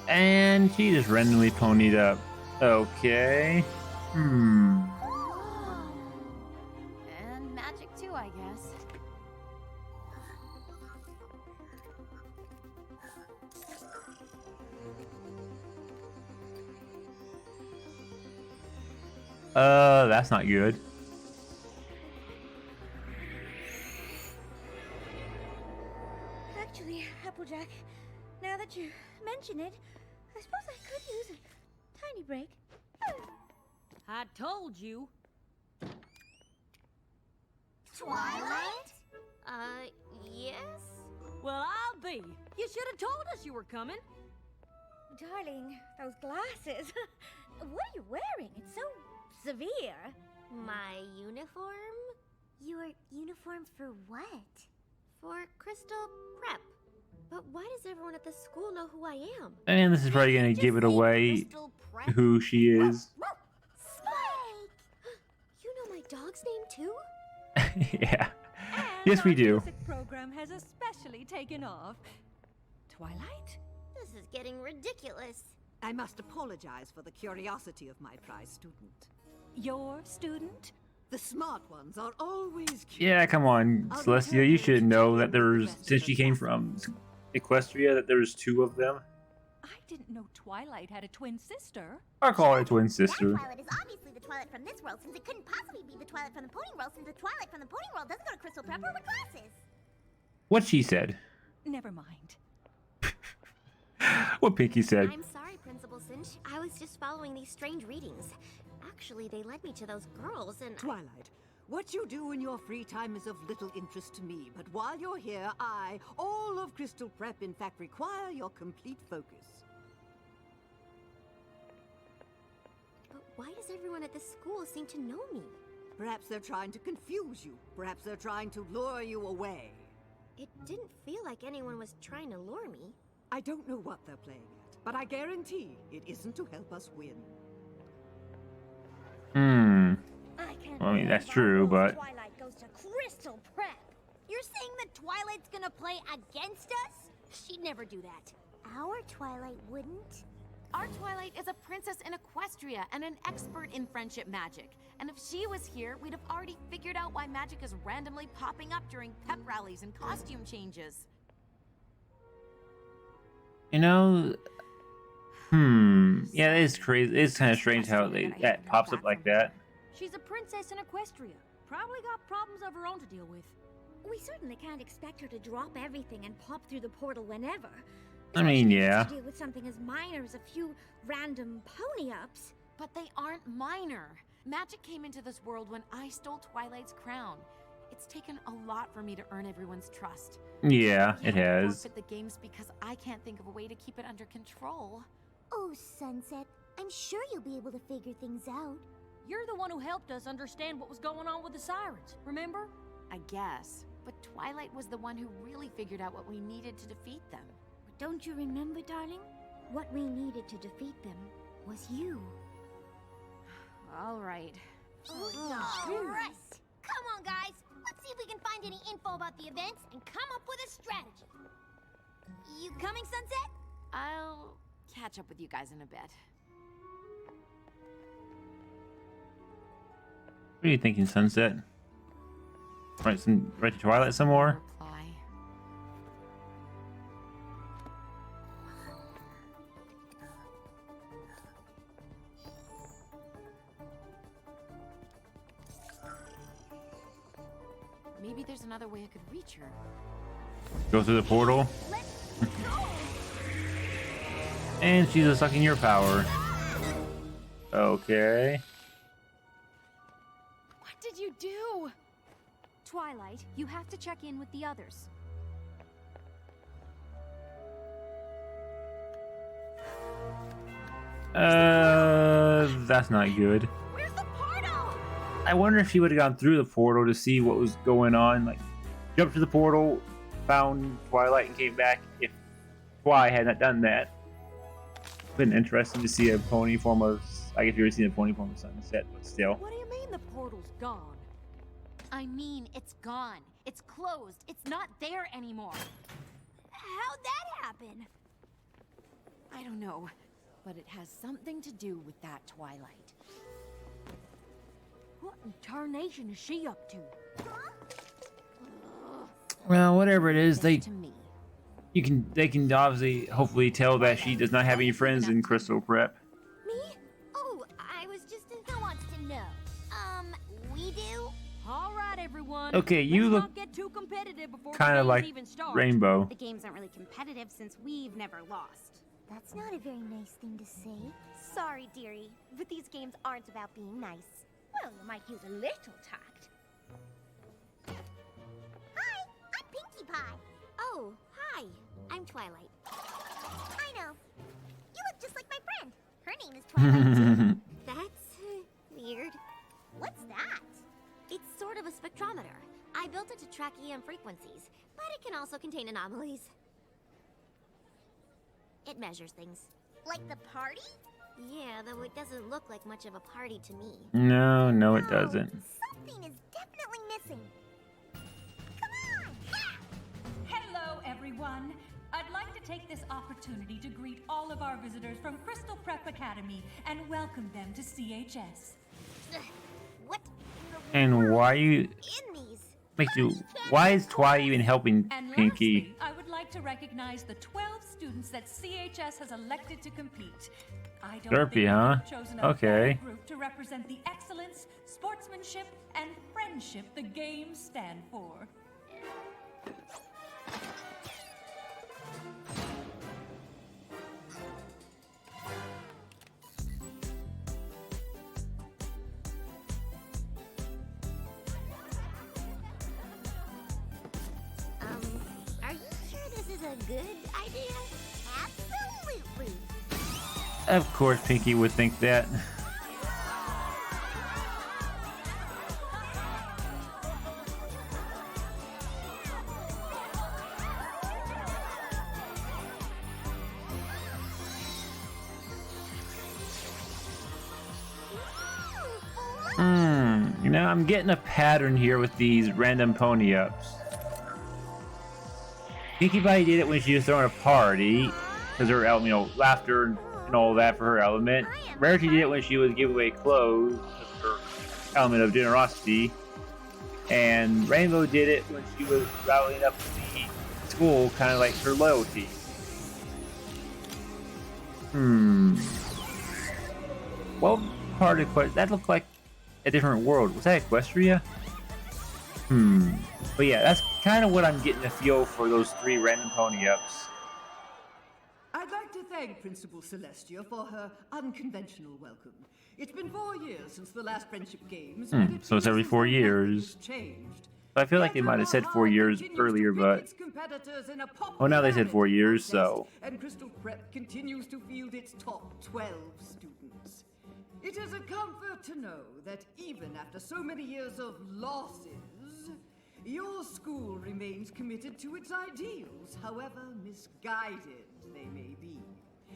And she just randomly ponied up. Okay. And magic too, I guess. That's not good. Actually, Applejack, now that you mention it, I suppose I could use a tiny break. I told you. Twilight? Yes? Well, I'll be. You should have told us you were coming. Darling, those glasses. What are you wearing? It's so severe. My uniform? Your uniform for what? For Crystal Prep. But why does everyone at the school know who I am? And this is probably gonna give it away who she is. Spike! You know my dog's name too? Yeah. Yes, we do. The program has especially taken off. Twilight? This is getting ridiculous. I must apologize for the curiosity of my prize student. Your student? The smart ones are always curious. Yeah, come on, Celestia. You should know that there's, since she came from Equestria, that there's 2 of them. I didn't know Twilight had a twin sister. I'll call her twin sister. That Twilight is obviously the Twilight from this world, since it couldn't possibly be the Twilight from the Pony World, since the Twilight from the Pony World doesn't go to Crystal Prep or with glasses. What she said. Never mind. What Pinkie said. I'm sorry, Principal Cinch. I was just following these strange readings. Actually, they led me to those girls and... Twilight, what you do in your free time is of little interest to me, but while you're here, all of Crystal Prep, in fact, require your complete focus. But why does everyone at this school seem to know me? Perhaps they're trying to confuse you. Perhaps they're trying to lure you away. It didn't feel like anyone was trying to lure me. I don't know what they're playing at, but I guarantee it isn't to help us win. Well, I mean, that's true, but... Twilight goes to Crystal Prep. You're saying that Twilight's gonna play against us? She'd never do that. Our Twilight wouldn't. Our Twilight is a princess in Equestria and an expert in friendship magic. And if she was here, we'd have already figured out why magic is randomly popping up during pep rallies and costume changes. You know... Yeah, it is crazy. It's kind of strange how that pops up like that. She's a princess in Equestria. Probably got problems of her own to deal with. We certainly can't expect her to drop everything and pop through the portal whenever. I mean, yeah. To deal with something as minor as a few random pony-ups. But they aren't minor. Magic came into this world when I stole Twilight's crown. It's taken a lot for me to earn everyone's trust. Yeah, it has. Forfeit the games because I can't think of a way to keep it under control. Oh, Sunset, I'm sure you'll be able to figure things out. You're the one who helped us understand what was going on with the sirens, remember? I guess. But Twilight was the one who really figured out what we needed to defeat them. But don't you remember, darling? What we needed to defeat them was you. All right. Alright. Come on, guys. Let's see if we can find any info about the events and come up with a strategy. You coming, Sunset? I'll catch up with you guys in a bit. What are you thinking, Sunset? Write to Twilight some more? Reply. Maybe there's another way I could reach her. Go through the portal? And she's sucking your power. Okay. What did you do? Twilight, you have to check in with the others. That's not good. Where's the portal? I wonder if she would have gone through the portal to see what was going on. Like, jumped to the portal, found Twilight, and came back. If Twi had not done that, been interesting to see a pony form of. I guess you've ever seen a pony form of Sunset, but still. What do you mean the portal's gone? I mean, it's gone. It's closed. It's not there anymore. How'd that happen? I don't know, but it has something to do with that Twilight. What in tarnation is she up to? Well, whatever it is, they To me. they can obviously hopefully tell that she does not have any friends in Crystal Prep. Me? Oh, I was just who wants to know. We do? All right, everyone. Okay, you Let's look not get too competitive before the kind of games like even start. Rainbow. The games aren't really competitive since we've never lost. That's not a very nice thing to say. Sorry, dearie, but these games aren't about being nice. Well, you might use a little tact. Hi! Pie. Oh, hi. I'm Twilight. I know. You look just like my friend. Her name is Twilight too. That's weird. What's that? It's sort of a spectrometer. I built it to track EM frequencies, but it can also contain anomalies. It measures things. Like the party? Yeah, though it doesn't look like much of a party to me. No, it doesn't. Something is definitely missing. Hello, everyone. I'd like to take this opportunity to greet all of our visitors from Crystal Prep Academy and welcome them to CHS. What? And why you? In these? Makes you? Why is Twi even helping And Pinkie? lastly, I would like to recognize the 12 students that CHS has elected to compete. I don't Derpy, think we huh? have chosen a Okay. better group to represent the excellence, sportsmanship, and friendship the games stand for. Are you sure this is a good idea? Absolutely. Of course, Pinkie would think that. You know, I'm getting a pattern here with these random pony ups. Pinkie Pie did it when she was throwing a party, because her element, you know, laughter and all that for her element. Rarity did it when she was giving away clothes, her element of generosity. And Rainbow did it when she was rallying up the school, kind of like her loyalty. What part of Equestria? That looked like a different world. Was that Equestria? But yeah, that's kind of what I'm getting a feel for those 3 random pony ups. I'd like to thank Principal Celestia for her unconventional welcome. It's been 4 years since the last Friendship Games. but it So it's every seems 4 as though years. nothing has changed. But I feel like they might have said 4 years earlier, but well, now they said 4 years, so And Crystal Prep continues to field its top 12 students. It is a comfort to know that even after so many years of losses, your school remains committed to its ideals, however misguided they may be.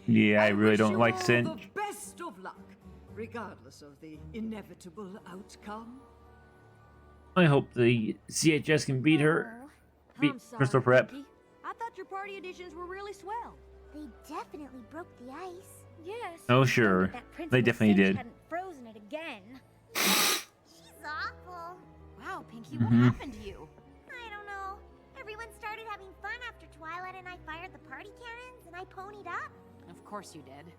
yeah, I really wish don't you like all Cinch. the best of luck, regardless of the inevitable outcome. I hope the CHS can beat her. Beat I'm sorry, Crystal Prep. Pinkie. I thought your party editions were really swell. They definitely broke the ice. Yes. Oh, sure. That They Principal definitely Cinch did. hadn't frozen it again. She's awful. Wow, Pinkie, Mhm. what happened to you? I don't know. Everyone started having fun after Twilight and I fired the party cannons and I ponied up. Of course you did.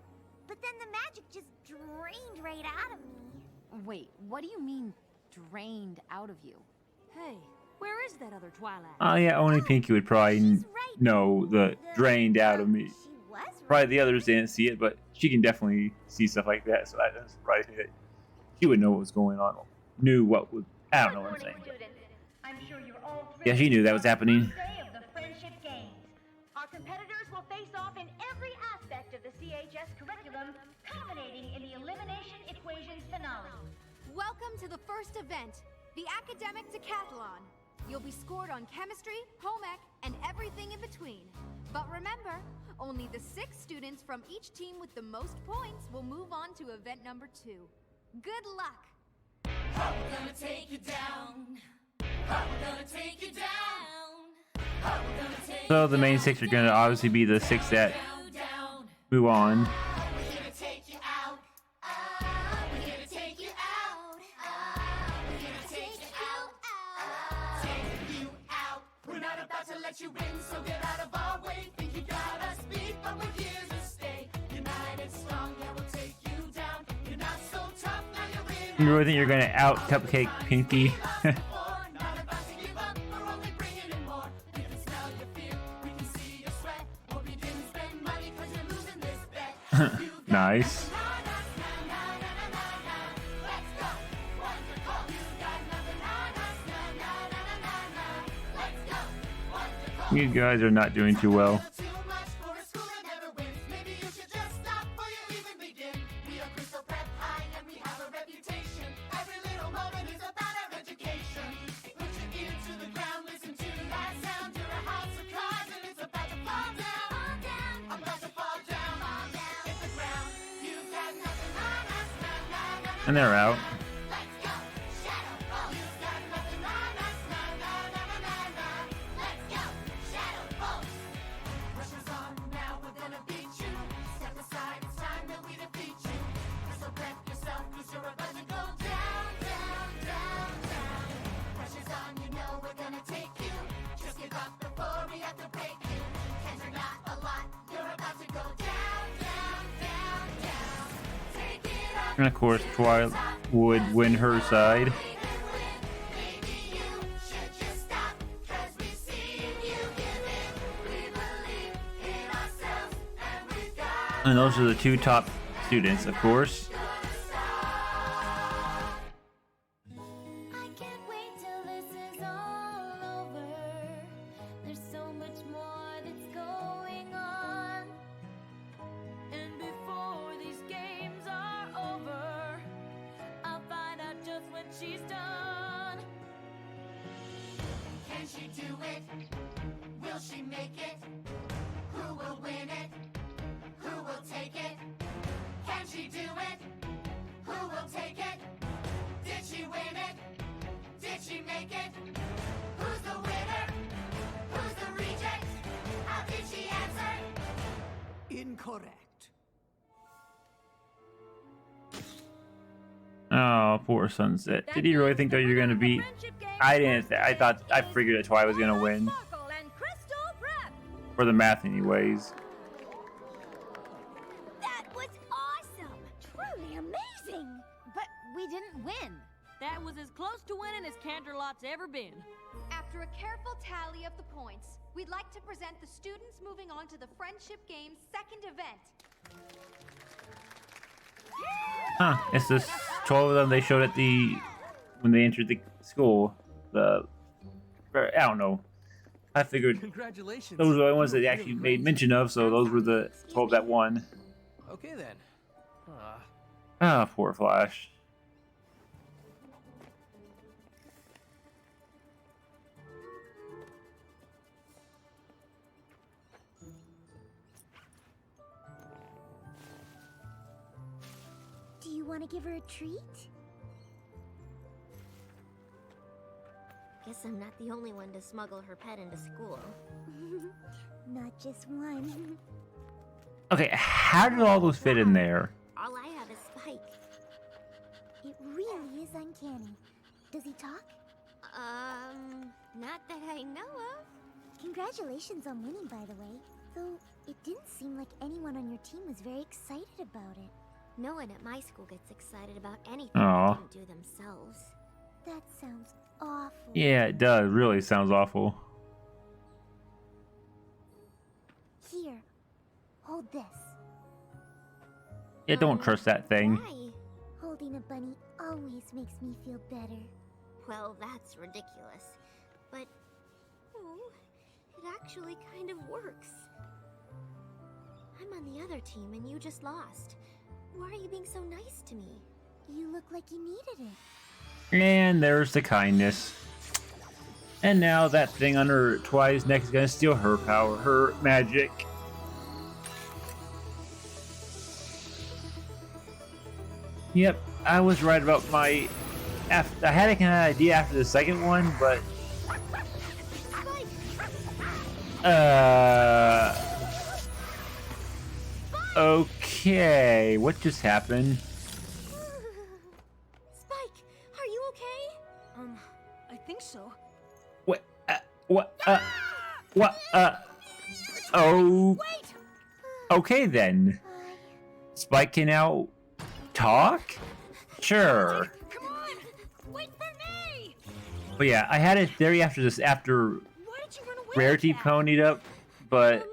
But then the magic just drained right out of me. Wait, what do you mean, drained out of you? Hey, where is that other Twilight? Oh yeah, only Pinkie would probably know the drained out of me. She was Probably the others didn't see it, but she can definitely see stuff like that, so that doesn't surprise me that she would know what was going on. Knew what was. I don't know what I'm saying. I'm sure you're all Yeah, she knew that was happening. day of the Friendship Games. Our competitors will face off in every aspect of the CHS curriculum, culminating in the Elimination Equations finale. Welcome to the first event, the Academic Decathlon. You'll be scored on chemistry, home ec, and everything in between. But remember, only the 6 students from each team with the most points will move on to event number 2. Good luck! How we gonna take you down? How we gonna take you down? How we gonna take So the main 6 are going to obviously be the 6 that move on. We're here to take you out. We're here to take you out. We're here to take you out. Take you out. We're not about to let you in, so get out of our way. Think you got us beat, but we're here to stay. United, strong, yeah, we'll take you down. You're not so tough, now you're in. You really think you're going to out Cupcake Pinkie? Nice. You guys are not doing too well. And they're out. And of course, Twilight would win her side. And those are the two top students, of course. Incorrect. Oh, poor Sunset. Did he really think that you're gonna beat? I didn't. I figured that Twilight was gonna win. For the math, anyways. That was awesome! Truly amazing! But we didn't win. That was as close to winning as Canterlot's ever been. After a careful tally of the points, we'd like to present the students moving on to the Friendship Games' second event. Huh? It's just 12 of them they showed at when they entered the school. I don't know. I figured Congratulations. those were the ones that they actually made mention of, so those were the 12 that won. Okay then. Ah, poor Flash. Do you want to give her a treat? Guess I'm not the only one to smuggle her pet into school. Not just one. Okay, how did all those fit in there? All I have is Spike. It really is uncanny. Does he talk? Not that I know of. Congratulations on winning, by the way. Though, it didn't seem like anyone on your team was very excited about it. No one at my school gets excited about anything Aw. they didn't do themselves. That sounds awful. Yeah, it does. Really sounds awful. Here, hold this. Yeah, don't trust that thing. Why? Holding a bunny always makes me feel better. Well, that's ridiculous. But, oh, it actually kind of works. I'm on the other team and you just lost. Why are you being so nice to me? You look like you needed it. And there's the kindness. And now that thing under Twilight's neck is gonna steal her power, her magic. Yep, I was right about my... I had a kind of idea after the second one, but... Okay, what just happened? Spike, are you okay? I think so. What? Oh. Okay then. Spike can now talk? Sure. Come on! Wait for me! But yeah, I had a theory after this, after Rarity ponied up, but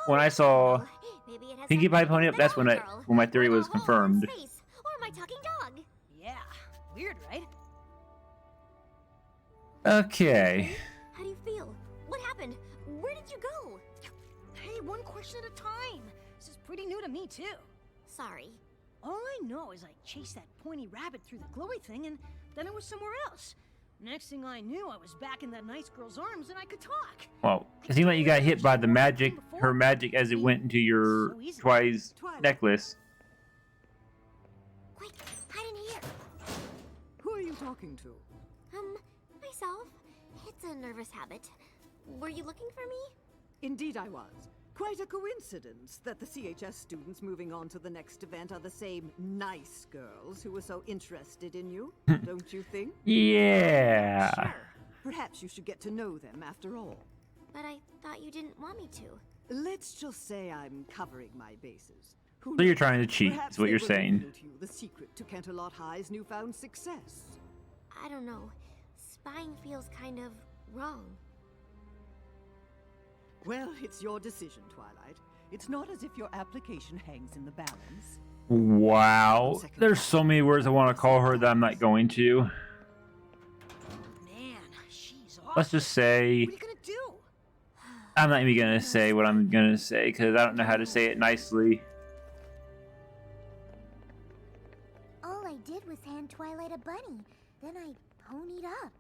when I saw Pinkie Pie pony up, that's when my theory was confirmed. Or my talking dog. Yeah, weird, right? Okay. How do you feel? What happened? Where did portion at a time. This is pretty new to me, too. Sorry. All I know is I chased that pointy rabbit through the glowy thing, and then I was somewhere else. Next thing I knew, I was back in that nice girl's arms, and I could talk. Well, it seemed like you got hit by the magic, her magic, as it went into your Twi's necklace. Quick, hide in here. Who are you talking to? Myself. It's a nervous habit. Were you looking for me? Indeed I was. Quite a coincidence that the CHS students moving on to the next event are the same nice girls who were so interested in you, don't you think? Yeah. Sure. Perhaps you should get to know them after all. But I thought you didn't want me to. Let's just say I'm covering my bases. Who So you're knows? trying to cheat, Perhaps is what they you're will saying. reveal to you the secret to Canterlot High's newfound success. I don't know. Spying feels kind of wrong. Well, it's your decision, Twilight. It's not as if your application hangs in the balance. Wow. There's so many words I want to call her that I'm not going to. Man, she's awesome. Let's just say... What are you gonna do? I'm not even going to say what I'm going to say, because I don't know how to say it nicely. All I did was hand Twilight a bunny. Then I ponied up.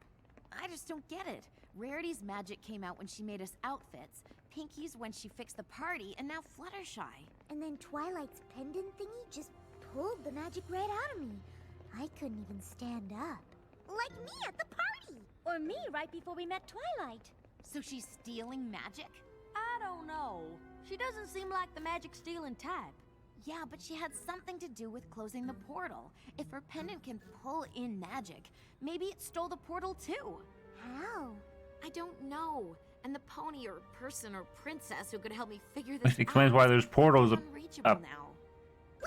I just don't get it. Rarity's magic came out when she made us outfits, Pinkie's when she fixed the party, and now Fluttershy. And then Twilight's pendant thingy just pulled the magic right out of me. I couldn't even stand up. Like me at the party! Or me right before we met Twilight. So she's stealing magic? I don't know. She doesn't seem like the magic stealing type. Yeah, but she had something to do with closing the portal. If her pendant can pull in magic, maybe it stole the portal too. How? I don't know. And the pony or person or princess who could help me figure this Which explains out why there's portals is unreachable up, now.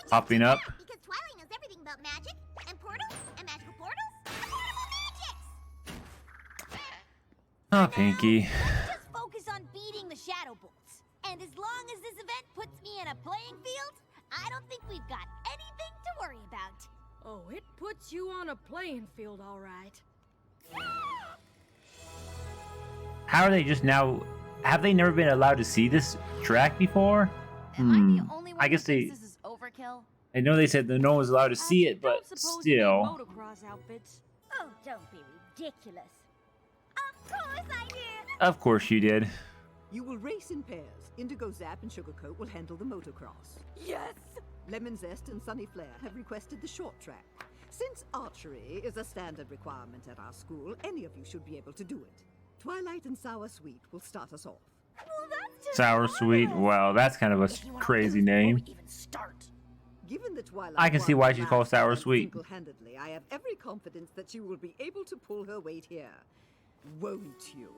popping up. Because Twilight knows everything about magic, and portals, and magical portals, and portable magics! Oh, Pinkie. Just focus on beating the Shadow Bolts. And as long as this event puts me in a playing field, I don't think we've got anything to worry about. Oh, it puts you on a playing field, all right. How are they just now... Have they never been allowed to see this track before? I guess they... This is overkill. I know they said that no one's allowed to see it, but still. Motocross outfits. Oh, don't be ridiculous. Of course I did! Of course you did. You will race in pairs. Indigo Zap and Sugarcoat will handle the motocross. Yes! Lemon Zest and Sunny Flare have requested the short track. Since archery is a standard requirement at our school, any of you should be able to do it. Twilight and Sour Sweet will start us off. Well, that's just Sour Sweet. Wow, that's kind of a crazy name. Given the Twilight I can see why she's called Sour won Sweet. single-handedly, I have every confidence that she will be able to pull her weight here. Won't you?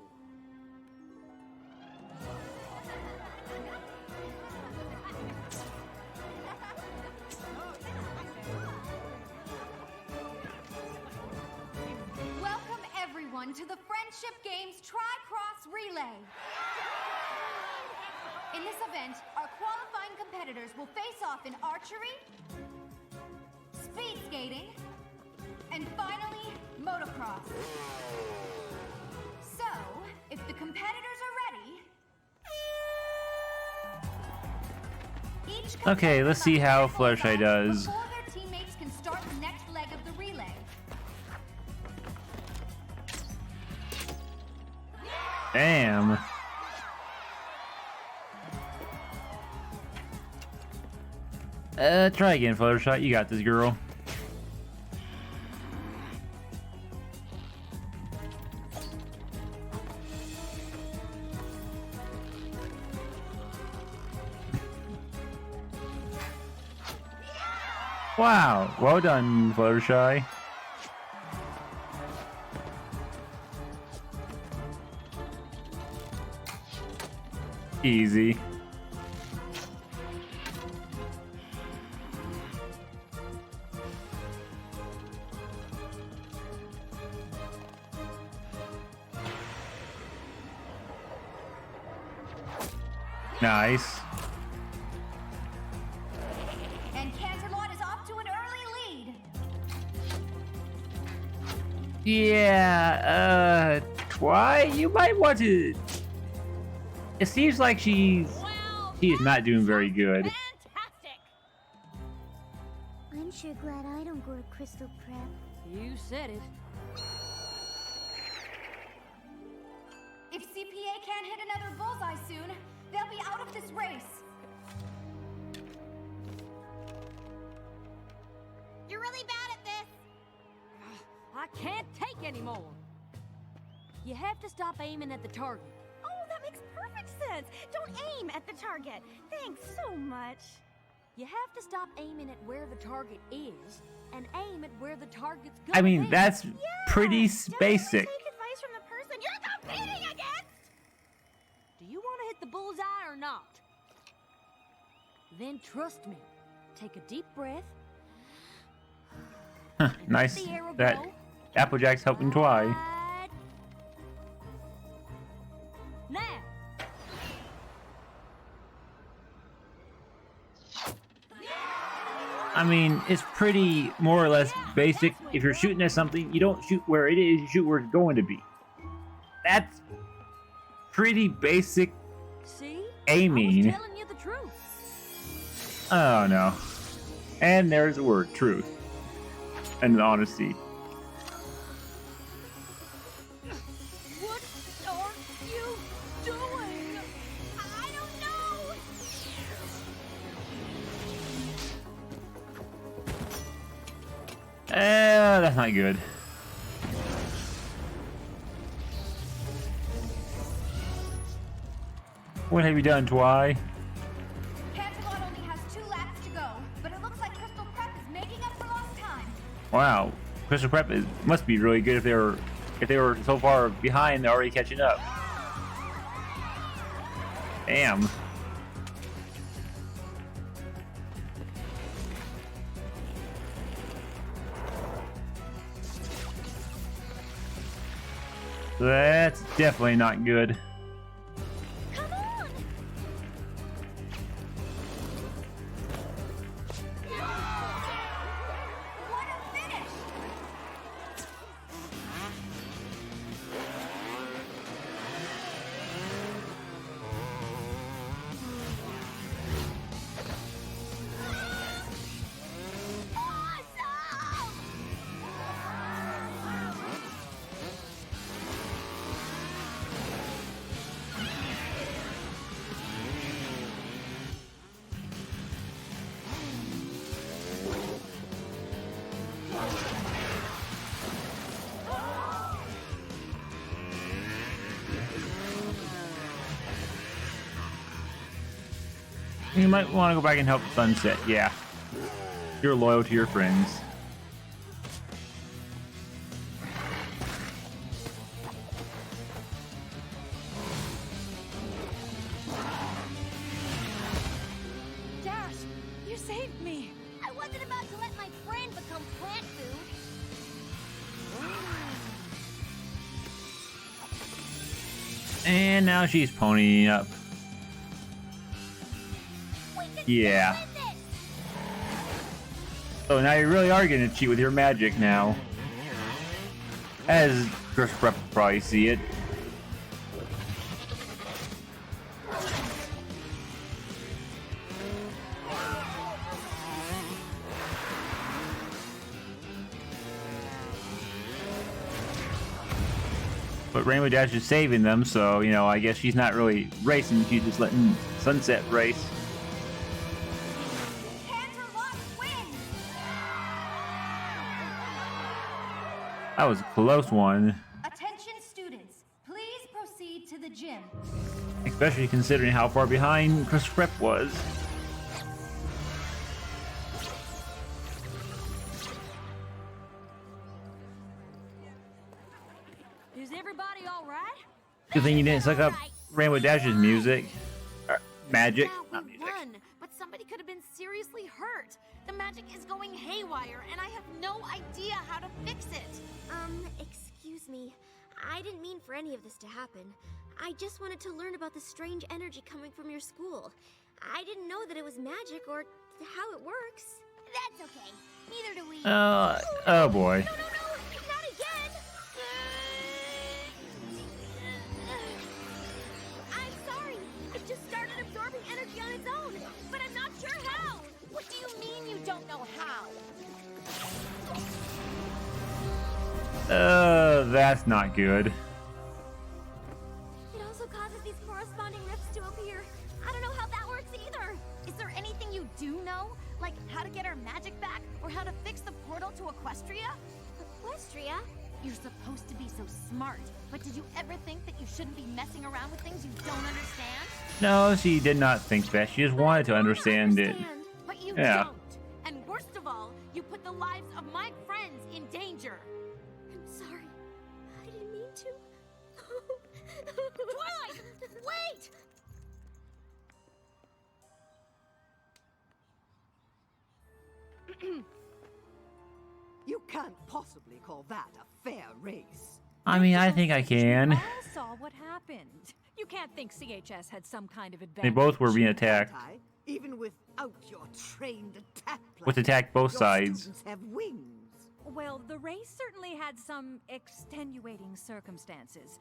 Welcome everyone to the Friendship Games Tri-Cross Relay. In this event, our qualifying competitors will face off in archery, speed skating, and finally, motocross. So, if the competitors are ready, each Okay, let's see how Fluttershy does. before their teammates can start the next leg of the relay. Damn. Try again, Fluttershy. You got this, girl. Wow, well done, Fluttershy. Easy. Nice. And Canterlot is off to an early lead. Yeah, Twi, you might want to... It seems like she's... Well, He is not doing very good. I'm sure glad I don't go to Crystal Prep. You said it. If CPA can't hit another bullseye soon, they'll be out of this race. You're really bad at this. I can't take anymore. You have to stop aiming at the target. Oh, that makes perfect sense. Don't aim at the target. Thanks so much. You have to stop aiming at where the target is and aim at where the target's going. I mean, that's pretty basic. Take advice from the person you're competing against. Do you want to hit the bullseye or not? Then trust me. Take a deep breath. Nice that Applejack's helping Twy. Now. I mean, it's pretty more or less basic. If you're shooting at something, you don't shoot where it is, you shoot where it's going to be. That's pretty basic aiming. I was telling you the truth. Oh no. And there's the word truth. And honesty. What are you doing? I don't know. That's not good. What have you done, Twy? Pantalon only has 2 laps to go, but it looks like Crystal Prep is making up for lost time. Wow, Crystal Prep must be really good if they were so far behind. They're already catching up. Damn. That's definitely not good. Come on. What a finish! You might want to go back and help Sunset. Yeah. You're loyal to your friends. Dash, you saved me. I wasn't about to let my friend become plant food. And now she's ponying up. Yeah. So now you really are gonna cheat with your magic now. As Chris Prep will probably see it. But Rainbow Dash is saving them, so, you know, I guess she's not really racing, she's just letting Sunset race. That was a close one. Attention students, please proceed to the gym. Especially considering how far behind Chris Prep was. Is everybody all right? Good thing you didn't suck up Rainbow Dash's music. Magic. Yeah, Not we music. won, but somebody could have been seriously hurt. The magic is going haywire, and I have no idea how to fix it. Excuse me. I didn't mean for any of this to happen. I just wanted to learn about the strange energy coming from your school. I didn't know that it was magic or how it works. That's okay. Neither do we. Oh boy. No, not again. I'm sorry. I just started absorbing energy on That's not good. It also causes these corresponding rifts to appear. I don't know how that works either. Is there anything you do know? Like how to get our magic back? Or how to fix the portal to Equestria? Equestria? You're supposed to be so smart. But did you ever think that you shouldn't be messing around with things you don't understand? No, she did not think that. She just wanted to understand it. But you Yeah. don't. And worst of all, you put the lives of my friends in danger. I'm sorry. I didn't mean to. Twilight! Wait! You can't possibly call that a fair race. I mean, I think I can. We all saw what happened. You can't think CHS had some kind of advantage. They both were being attacked. Even without your trained attack plan, With attacked both your sides. students have wings. Well, the race certainly had some extenuating circumstances.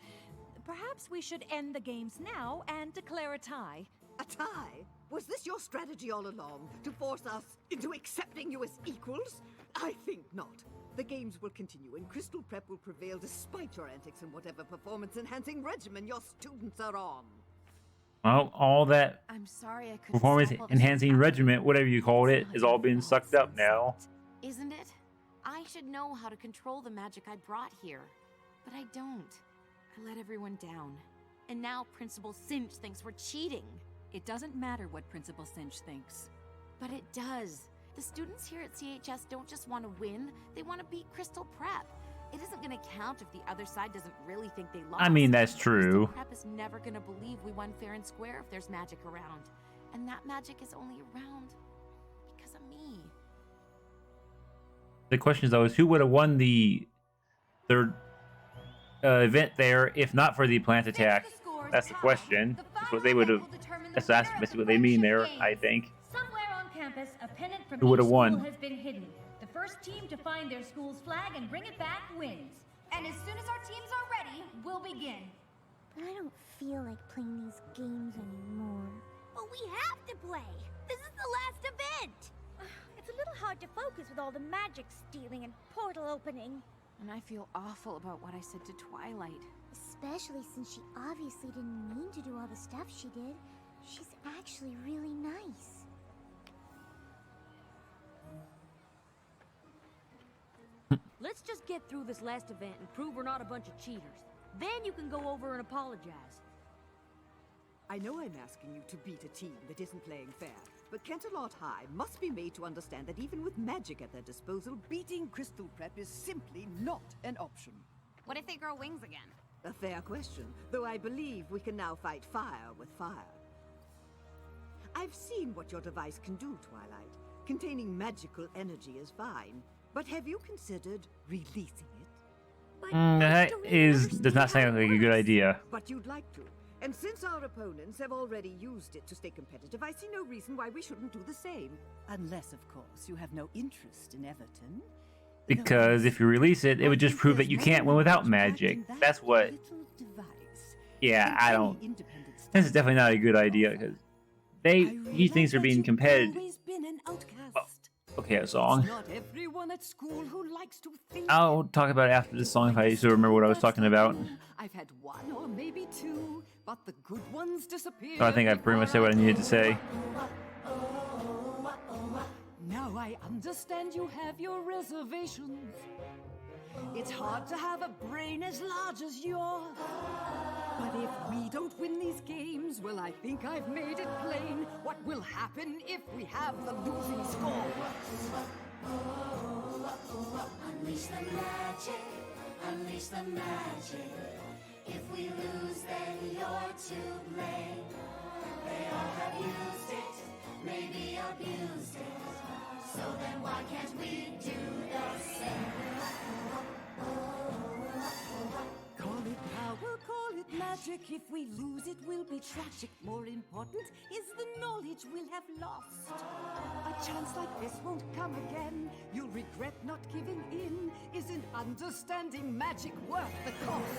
Perhaps we should end the games now and declare a tie. A tie? Was this your strategy all along, to force us into accepting you as equals? I think not. The games will continue and Crystal Prep will prevail despite your antics and whatever performance-enhancing regimen your students are on. Well, all that I'm sorry I couldn't performance stop all this enhancing happening. regiment, whatever you called it, is all being sucked up now. Isn't it? I should know how to control the magic I brought here. But I don't. I let everyone down. And now Principal Cinch thinks we're cheating. It doesn't matter what Principal Cinch thinks. But it does. The students here at CHS don't just want to win, they want to beat Crystal Prep. It isn't going to count if the other side doesn't really think they lost. I mean, that's true. Crystal Prep is never going to believe we won fair and square if there's magic around. And that magic is only around because of me. The question is, though, is who would have won the third event there if not for the plant attack? That's the question. That's what they would have. That's basically what they mean there, I think. Somewhere on campus, a pennant from Who each would've school won? has been hidden. The first team to find their school's flag and bring it back wins. And as soon as our teams are ready, we'll begin. I don't feel like playing these games anymore. But we have to play. This is the last event. It's a little hard to focus with all the magic stealing and portal opening. And I feel awful about what I said to Twilight. Especially since she obviously didn't mean to do all the stuff she did. She's actually really nice. Let's just get through this last event and prove we're not a bunch of cheaters. Then you can go over and apologize. I know I'm asking you to beat a team that isn't playing fair, but Canterlot High must be made to understand that even with magic at their disposal, beating Crystal Prep is simply not an option. What if they grow wings again? A fair question, though I believe we can now fight fire with fire. I've seen what your device can do, Twilight. Containing magical energy is fine, but have you considered releasing it? That does not sound like a good idea. But you'd like to. And since our opponents have already used it to stay competitive, I see no reason why we shouldn't do the same. Unless, of course, you have no interest in Everton. Because if you release it, it would just prove that you can't win without magic. That's what. Yeah, I don't. This is definitely not a good idea because he thinks they're being competitive. Oh, okay, a song. Not everyone at school who likes to think. I'll talk about it after this song if I still remember what I was talking about. I've had one or maybe two, but the good ones disappear. So I think I pretty much said what I needed to say. Now I understand you have your reservations. It's hard to have a brain as large as yours. But if we don't win these games, well, I think I've made it plain what will happen if we have the losing score. Unleash the magic, unleash the magic. If we lose, then you're to blame. They all have used it, maybe abused it. So then why can't we do the same? Call it power, call it magic. If we lose, it will be tragic. More important is the knowledge we'll have lost. A chance like this won't come again. You'll regret not giving in. Isn't understanding magic worth the cost?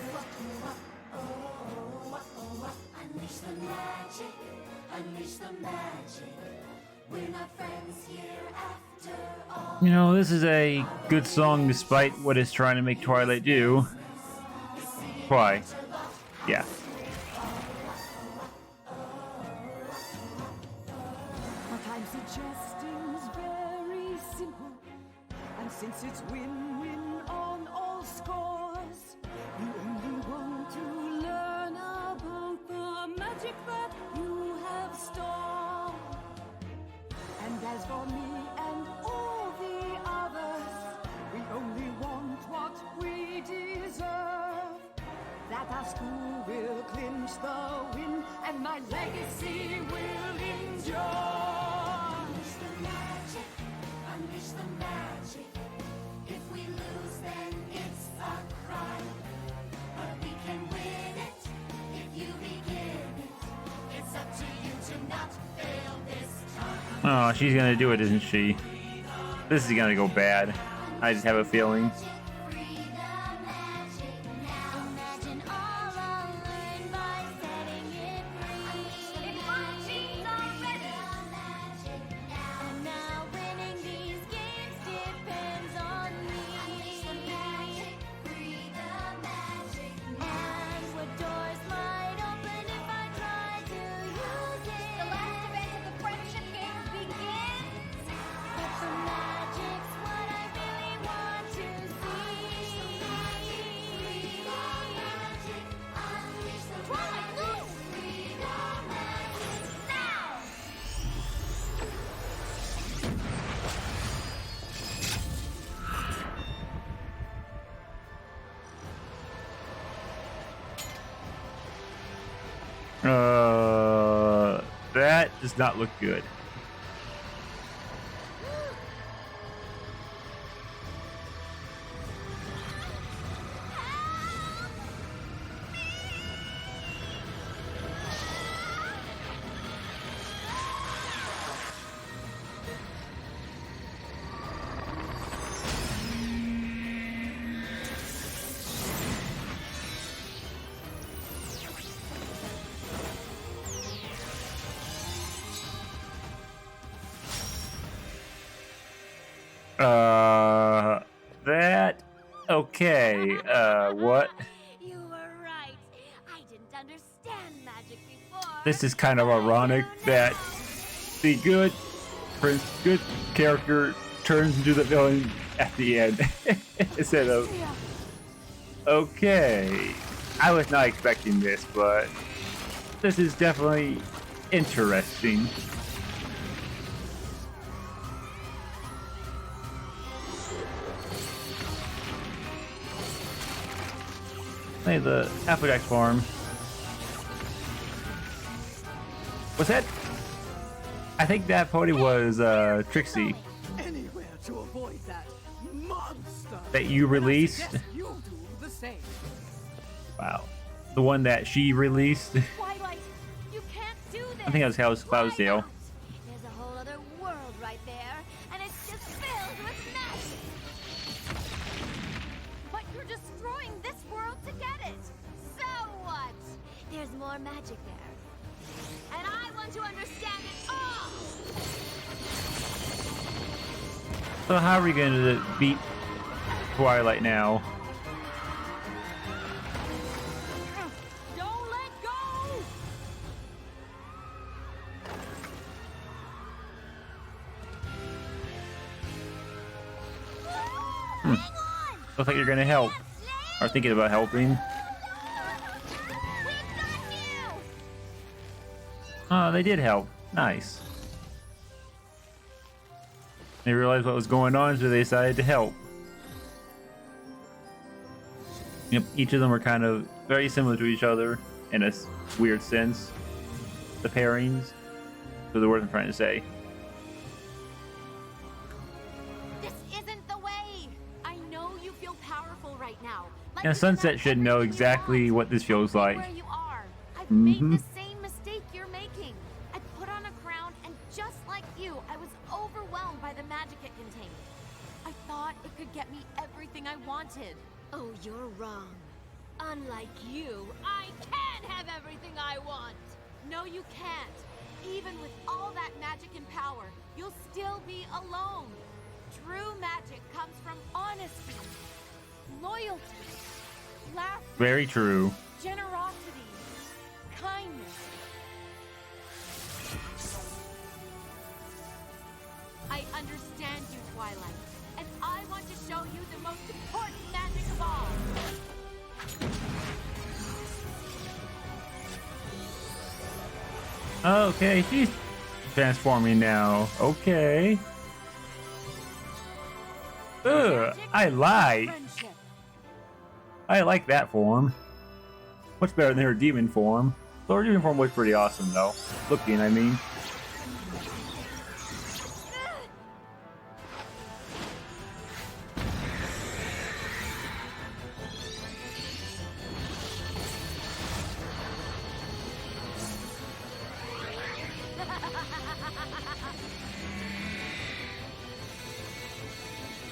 Unleash the magic, unleash the magic. You know, this is a good song despite what it's trying to make Twilight do. Why? Yeah. What I'm suggesting is very simple, and since it's win-win on all scores, you only want to learn about the magic that you have stored. And as for me and all the others, we only want what we deserve. That our school will clinch the win, and my legacy will endure. Unleash the magic, unleash the magic. If we lose, then it's a crime. But we can win it if you begin it. It's up to you to not fail this time. Oh, she's gonna do it, isn't she? This is gonna go bad. I just have a feeling. That does not look good. That okay. What? You were right. I didn't understand magic before. This is kind of ironic that the good character turns into the villain at the end instead of. Okay, I was not expecting this, but this is definitely interesting. Hey, the Applejack farm. What's that? I think that party was Trixie. Anywhere to avoid that monster that you released. You'll do the same. Wow, the one that she released. Twilight, you can't do this. I think that was Cloudsdale. There's a whole other world right there, and it's just filled with magic. But you're destroying this world to get it. So what? There's more magic there. And I want to understand it all! So how are we going to beat Twilight now? Don't let go! Looks like you're going to help. Or thinking about helping. Oh, they did help. Nice. They realized what was going on, so they decided to help. Yep, each of them were kind of very similar to each other in a weird sense. The pairings. So the words I'm trying to say. This isn't the way! I know you feel powerful right now. And Sunset should know exactly what this feels like. Where you are. I've made the same mistake you're making. I put on a crown, and just like you, I was overwhelmed by the magic it contained. I thought it could get me everything I wanted. Oh, you're wrong. Unlike you, I can have everything I want. No, you can't. even with all that magic and power, you'll still be alone. True magic comes from honesty, loyalty, laughter, Very true. generosity, kindness. I understand you, Twilight, and I want to show you the most important magic of all. Okay, she's transforming now. Okay. Ugh, I like that form. Much better than her demon form. So her demon form was pretty awesome though. Looking, I mean.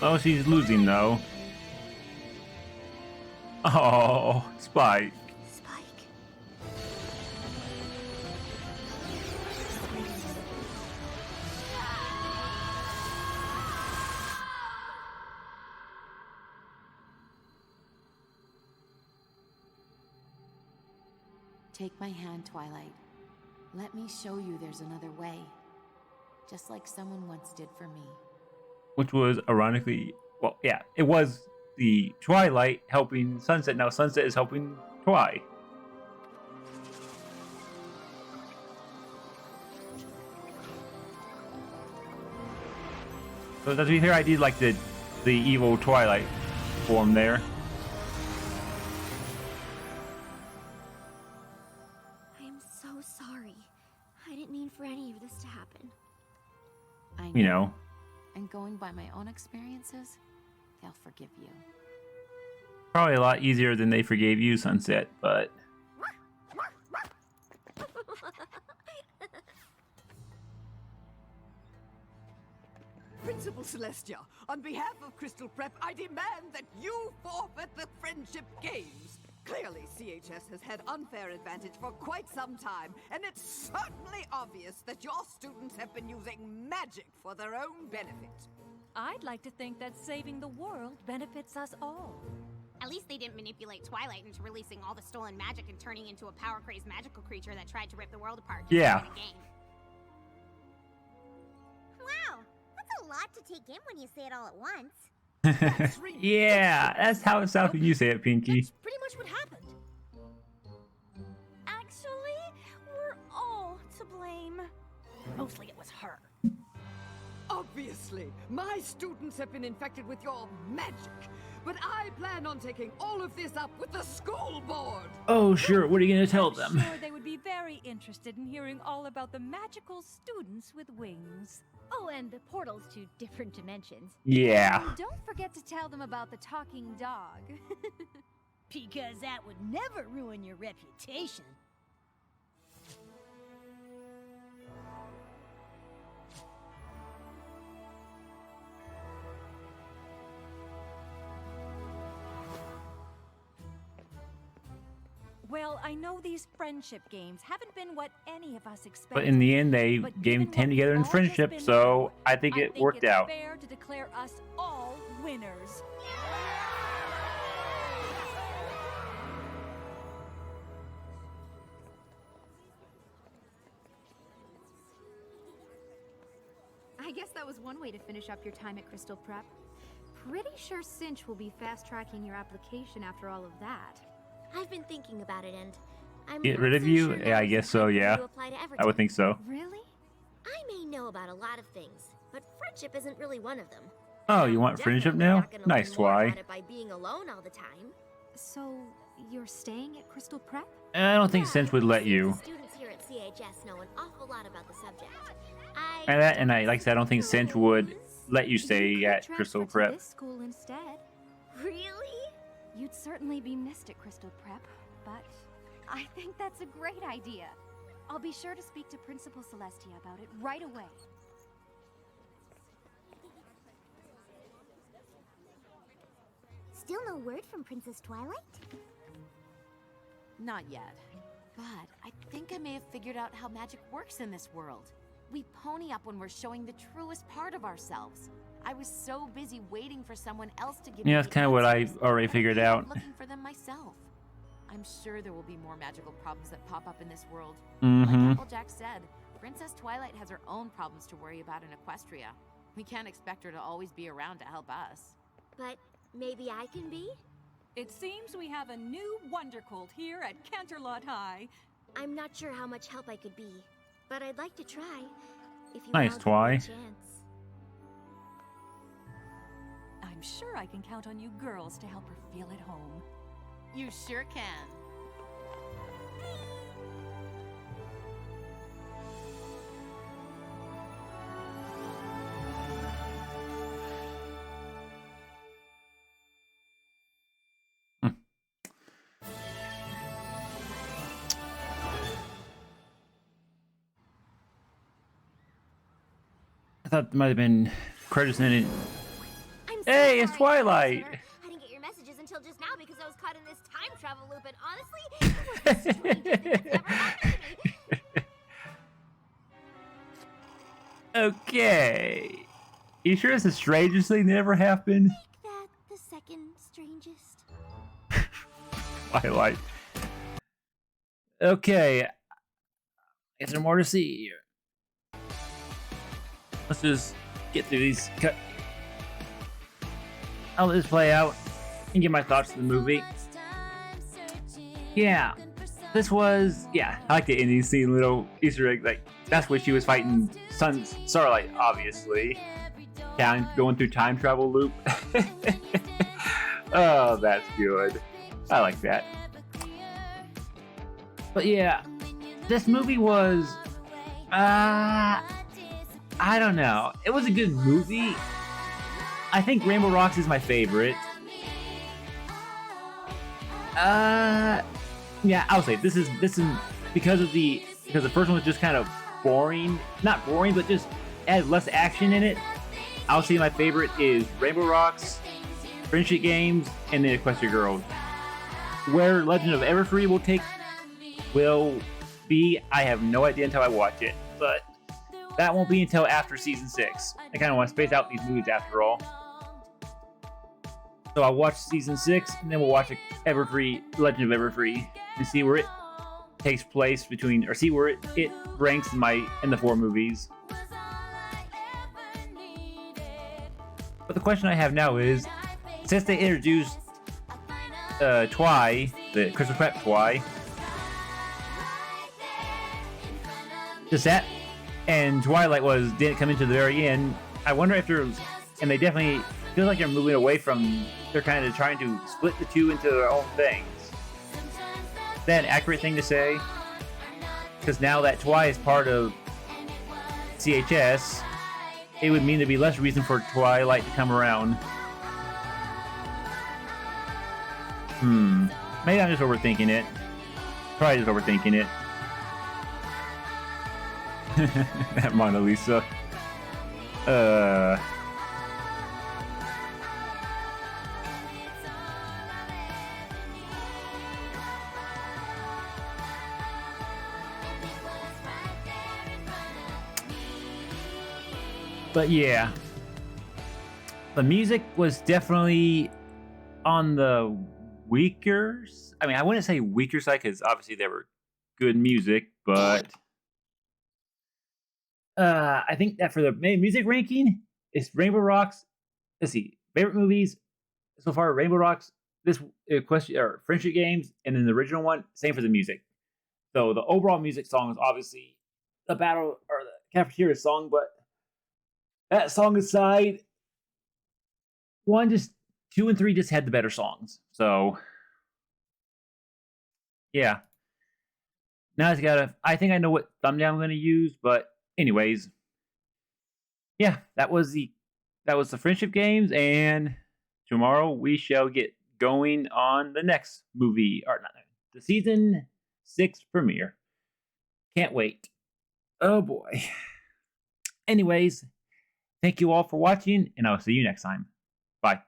Oh, she's losing though. Oh, Spike. Take my hand, Twilight. Let me show you there's another way. Just like someone once did for me. Which was ironically, well, yeah, it was the Twilight helping Sunset. Now Sunset is helping Twi. So as we hear, I did like the evil Twilight form there. I am so sorry. I didn't mean for any of this to happen. I You know. And going by my own experiences, they'll forgive you. Probably a lot easier than they forgave you, Sunset, but... Principal Celestia, on behalf of Crystal Prep, I demand that you forfeit the Friendship Games. Clearly, CHS has had unfair advantage for quite some time, and it's certainly obvious that your students have been using magic for their own benefit. I'd like to think that saving the world benefits us all. At least they didn't manipulate Twilight into releasing all the stolen magic and turning into a power-crazed magical creature that tried to rip the world apart just Yeah. to win a game. Wow, that's a lot to take in when you say it all at once. Yeah, that's how it sounds when you say it, Pinkie. Pretty much what happened. Actually, we're all to blame. Mostly it was her. Obviously, my students have been infected with your magic, but I plan on taking all of this up with the school board. Oh, sure. What are you going to tell them? Sure, they would be very interested in hearing all about the magical students with wings. Oh, and the portals to different dimensions. Yeah. And don't forget to tell them about the talking dog. Because that would never ruin your reputation. Well, I know these friendship games haven't been what any of us expected. But in the end, they But gave given 10 what together in we've all friendship, just been so through, I think it worked it's out. fair to declare us all winners. I guess that was one way to finish up your time at Crystal Prep. Pretty sure Cinch will be fast-tracking your application after all of that. I've been thinking about it, and I'm Get not rid of so you? sure Yeah, now I is guess the so, time for yeah. you to apply to I would Everton. think so. Really? I may know about a lot of things, but friendship isn't really one of them. Oh, you want friendship now? Not gonna Nice, learn more Twi. about it by being alone all the time. So, you're staying at Crystal Prep? I don't think Cinch would let you. Students here at CHS know an awful lot about the subject. And I like I said, I don't think Cinch would let you stay at Crystal Prep. This school instead. Really? You'd certainly be missed at Crystal Prep, but I think that's a great idea. I'll be sure to speak to Principal Celestia about it right away. Still no word from Princess Twilight? Not yet. God, I think I may have figured out how magic works in this world. We pony up when we're showing the truest part of ourselves. I was so busy waiting for someone else to give me Yeah, that's kind of what I already figured out. looking for them myself. I'm sure there will be more magical problems that pop up in this world. Mm-hmm. Like Applejack said, Princess Twilight has her own problems to worry about in Equestria. We can't expect her to always be around to help us. But maybe I can be? It seems we have a new Wonder Colt here at Canterlot High. I'm not sure how much help I could be, but I'd like to try. If you Nice, all give me a Twi. chance. I'm sure I can count on you girls to help her feel at home. You sure can. I thought there might have been credits in it. I'm so Hey, it's sorry, Twilight! listener. I didn't get your messages until just now because I was caught in this time travel loop, and honestly, it was the strangest thing that's ever happened to me. Okay. You sure it's the strangest thing that ever happened? Make that the second strangest. Twilight. Okay. Is there more to see here? Let's just get through these cut. I'll let this play out and give my thoughts to the movie. Yeah. This was, I like the ending scene, little Easter egg. Like, that's what she was fighting Starlight, obviously. Going through time travel loop. Oh, that's good. I like that. But yeah, this movie was, I don't know. It was a good movie. I think Rainbow Rocks is my favorite. Yeah, I'll say this is because the first one was just kind of boring. Not boring, but just had less action in it. I'll say my favorite is Rainbow Rocks, Friendship Games, and then Equestria Girls. Where Legend of Everfree will be, I have no idea until I watch it. But that won't be until after season 6. I kind of want to space out these movies after all. So I'll watch season 6, and then we'll watch Legend of Everfree, and see where it takes place between, or see where it ranks in the 4 movies. But the question I have now is, since they introduced Twi, the Crystal Prep Twi, does that and Twilight didn't come into the very end. I wonder if and they definitely feel like they're moving away from. They're kind of trying to split the two into their own things. Is that an accurate thing to say? Because now that Twi is part of CHS, it would mean there'd be less reason for Twilight to come around. Maybe I'm just overthinking it. Probably just overthinking it. That Mona Lisa. But yeah, the music was definitely on the weaker. I mean, I wouldn't say weaker side because obviously they were good music, but I think that for the main music ranking, it's Rainbow Rocks. Let's see, favorite movies so far: Rainbow Rocks, this question or Friendship Games, and then the original one. Same for the music. So the overall music song is obviously the battle or the cafeteria song, but that song aside, 2 and 3 just had the better songs. So yeah. Now I think I know what thumbnail I'm going to use, but anyways, yeah, that was the Friendship Games, and tomorrow we shall get going on the next movie, or not the season 6 premiere. Can't wait. Oh boy. Anyways, thank you all for watching, and I'll see you next time. Bye.